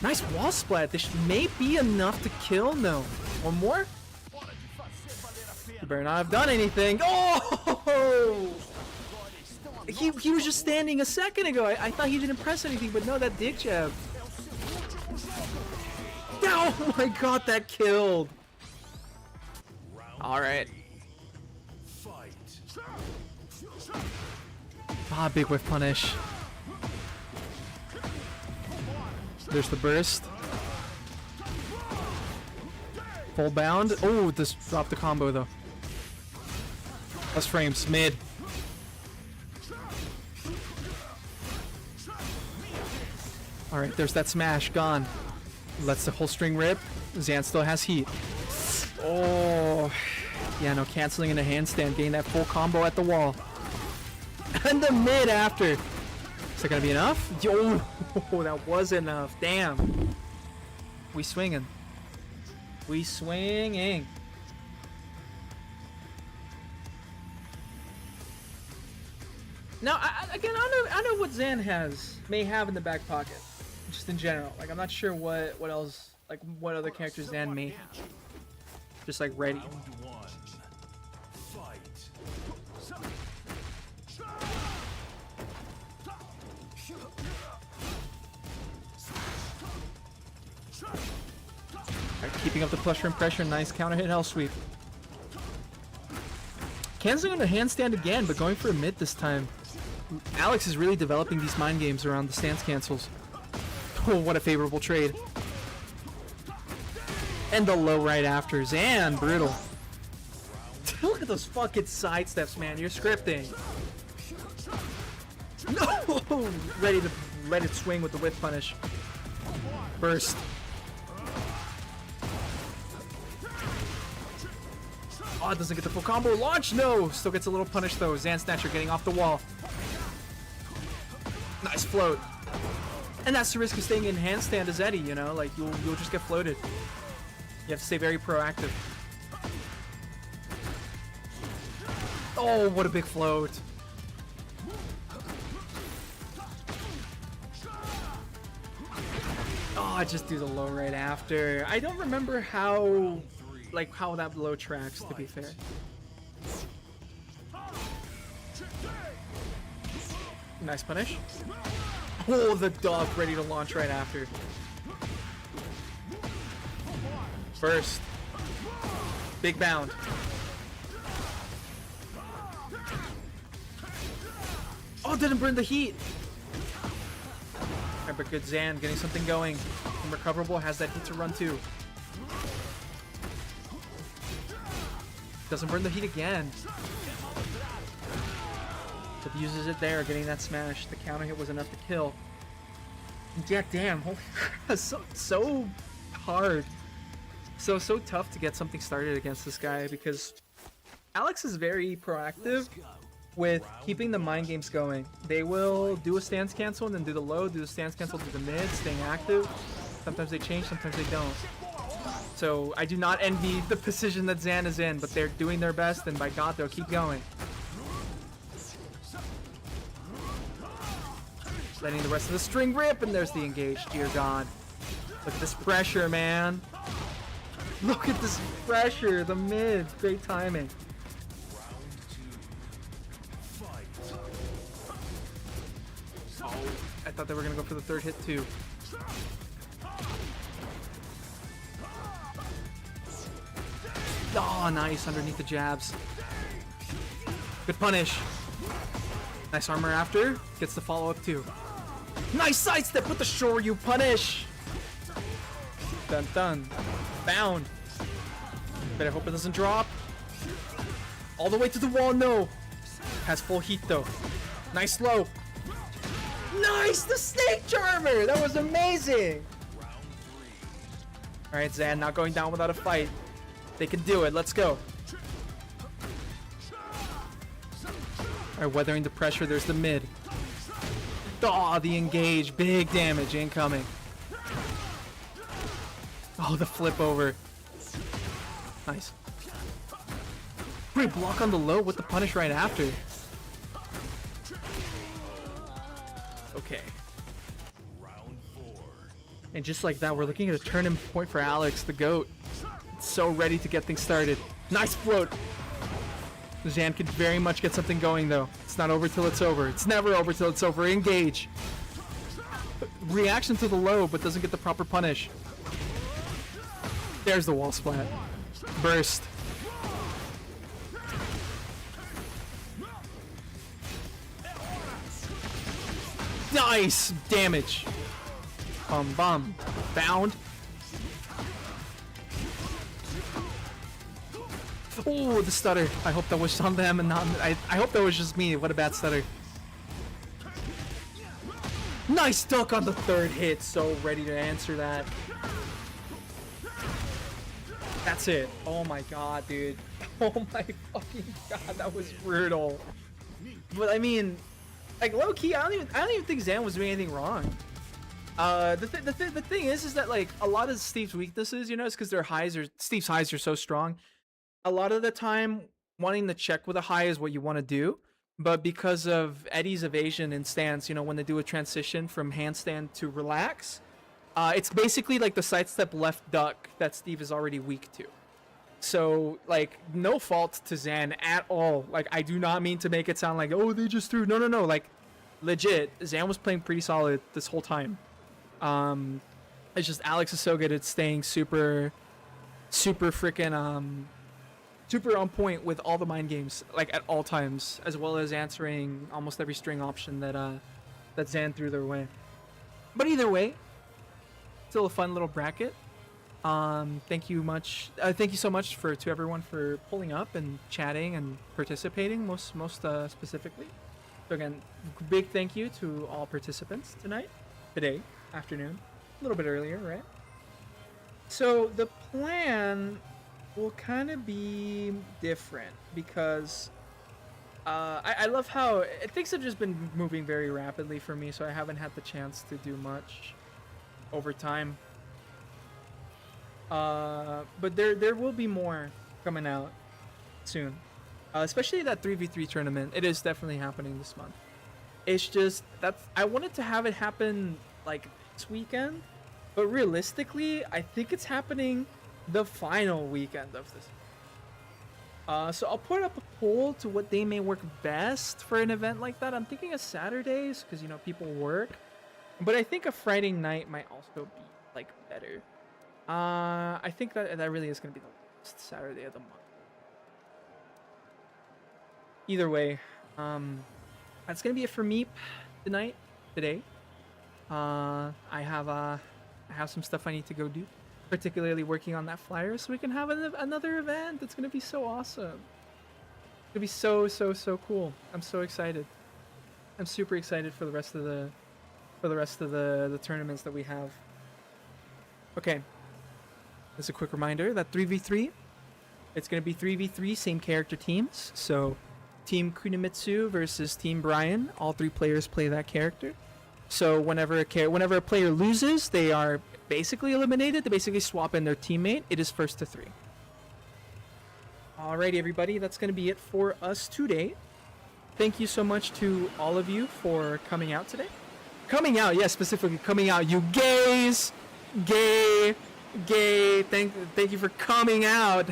Nice wall splat. This may be enough to kill. No. One more? You better not have done anything. Oh! He was just standing a second ago. I thought he didn't press anything, but no, that dick jab. Oh my god, that killed. Alright. Ah, big whiff punish. There's the burst. Full bound. Oh, this dropped the combo though. Plus frames, mid. Alright, there's that smash, gone. Lets the whole string rip. Zan still has heat. Oh. Yeah, no, canceling in a handstand, getting that full combo at the wall. And the mid after. Is that gonna be enough? Yo, that was enough. Damn. We swinging. We swinging. Now, I know what Zan may have in the back pocket, just in general. Like, I'm not sure what else, like, what other characters Zan may have. Just like ready. Right, keeping up the pressure and pressure. Nice counter hit hell sweep. Canceling on a handstand again, but going for a mid this time. Alex is really developing these mind games around the stance cancels. Oh, what a favorable trade. And the low right after. Zan, brutal. Look at those fucking sidesteps, man. You're scripting. No! Ready to let it swing with the whip punish. Burst. Oh, it doesn't get the full combo. Launch, no! Still gets a little punish though. Zan Snatcher getting off the wall. Nice float. And that's the risk of staying in handstand as Eddie, you know? Like, you'll just get floated. You have to stay very proactive. Oh, what a big float. Oh, I just do the low right after. I don't remember how that low tracks, to be fair. Nice punish. Oh, the dog ready to launch right after. First. Big bound. Oh, didn't burn the heat. Alright, but good Zan getting something going. Unrecoverable, has that heat to run too. Doesn't burn the heat again. But uses it there, getting that smash. The counter hit was enough to kill. Yeah, damn. Holy crap. So hard. So tough to get something started against this guy because Alex is very proactive with keeping the mind games going. They will do a stance cancel and then do the low, do the stance cancel, do the mid, staying active. Sometimes they change, sometimes they don't. So I do not envy the position that Zan is in, but they're doing their best, and by God, they'll keep going. Letting the rest of the string rip, and there's the engage. Dear God. Look at this pressure, man. Look at this pressure. The mid. Great timing. Oh, I thought they were going to go for the third hit, too. Oh, nice. Underneath the jabs. Good punish. Nice armor after. Gets the follow-up, too. Nice sidestep with the Shoryu punish. Dun dun. Bound. Better hope it doesn't drop. All the way to the wall, no. Has full heat though. Nice low. Nice, the snake charmer. That was amazing. All right, Zan, not going down without a fight. They can do it. Let's go. All right, weathering the pressure. There's the mid. Oh, the engage. Big damage incoming. Oh, the flip over. Nice. Great block on the low with the punish right after. Okay. And just like that, we're looking at a turning point for Alex, the GOAT. So ready to get things started. Nice float. Zan could very much get something going though. It's not over till it's over. It's never over till it's over. Engage. Reaction to the low, but doesn't get the proper punish. There's the wall splat. Burst. Nice damage. Bum. Bound. Oh, the stutter. I hope that was on them and not. I hope that was just me. What a bad stutter. Nice duck on the third hit. So ready to answer that. That's it. Oh my god, dude. Oh my fucking god, that was brutal. But I mean, like low key, I don't even think Zan was doing anything wrong. The thing is that like a lot of Steve's weaknesses, you know, is because Steve's highs are so strong. A lot of the time, wanting to check with a high is what you want to do, but because of Eddie's evasion and stance, you know, when they do a transition from handstand to relax, it's basically like the sidestep left duck that Steve is already weak to. So, like, no fault to Zan at all. Like, I do not mean to make it sound like, oh, they just threw. No. Like, legit, Zan was playing pretty solid this whole time. It's just Alex is so good at staying super super freaking super on point with all the mind games, like at all times, as well as answering almost every string option that Zan threw their way. But either way, still a fun little bracket. Thank you so much to everyone for pulling up and chatting and participating. Most specifically. So again, big thank you to all participants today, afternoon, a little bit earlier, right? So the plan will kind of be different because I love how things have just been moving very rapidly for me, so I haven't had the chance to do much over time. But there will be more coming out soon, especially that 3v3 tournament. It is definitely happening this month. It's just I wanted to have it happen like this weekend, but realistically, I think it's happening the final weekend of this. So I'll put up a poll to what day may work best for an event like that. I'm thinking of Saturdays because people work, but I think a Friday night might also be like better. I think that really is going to be the last Saturday of the month. Either way, that's going to be it for me today. I have some stuff I need to go do, particularly working on that flyer so we can have another event. It's going to be so awesome. It's going to be so cool. I'm so excited. I'm super excited for the rest of the tournaments that we have. Okay. As a quick reminder, that 3v3, it's going to be 3v3 same character teams. So Team Kunimitsu versus Team Brian. All three players play that character. So whenever a player loses, they are basically eliminated. They basically swap in their teammate. It is first to 3. Alrighty, everybody. That's going to be it for us today. Thank you so much to all of you for coming out today. Coming out, yes, specifically coming out. You gays! Gay! Thank you for coming out.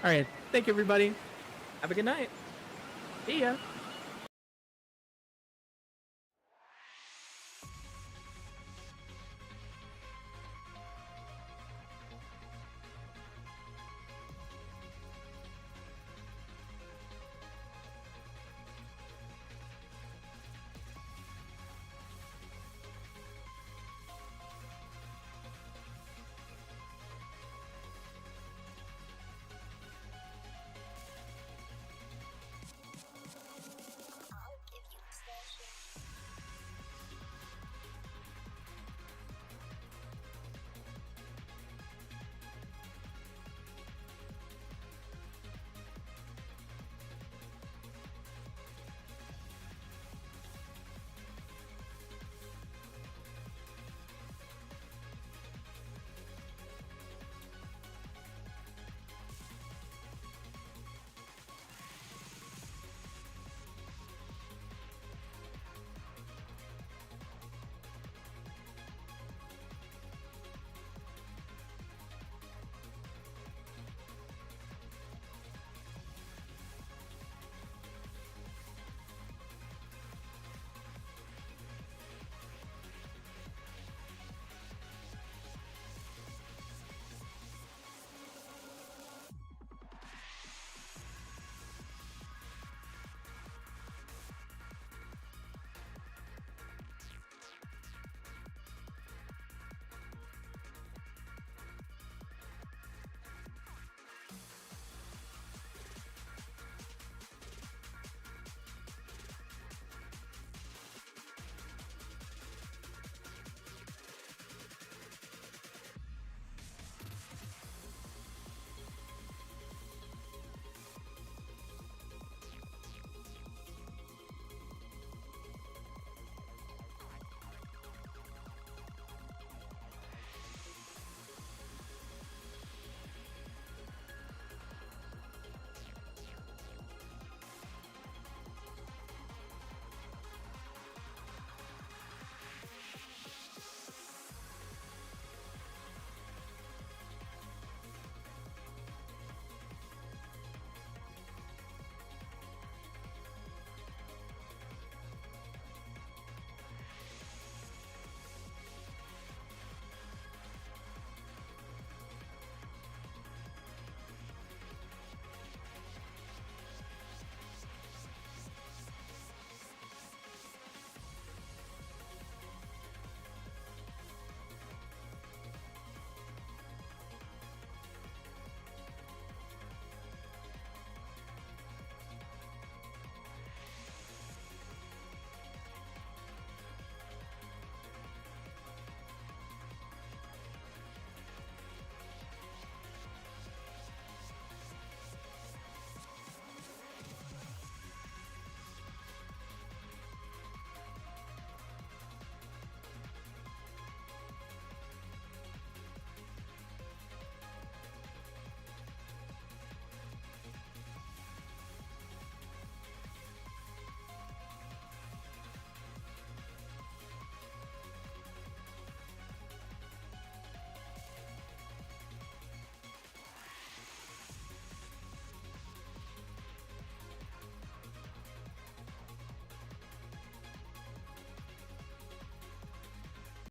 All right, thank you, everybody. Have a good night. See ya.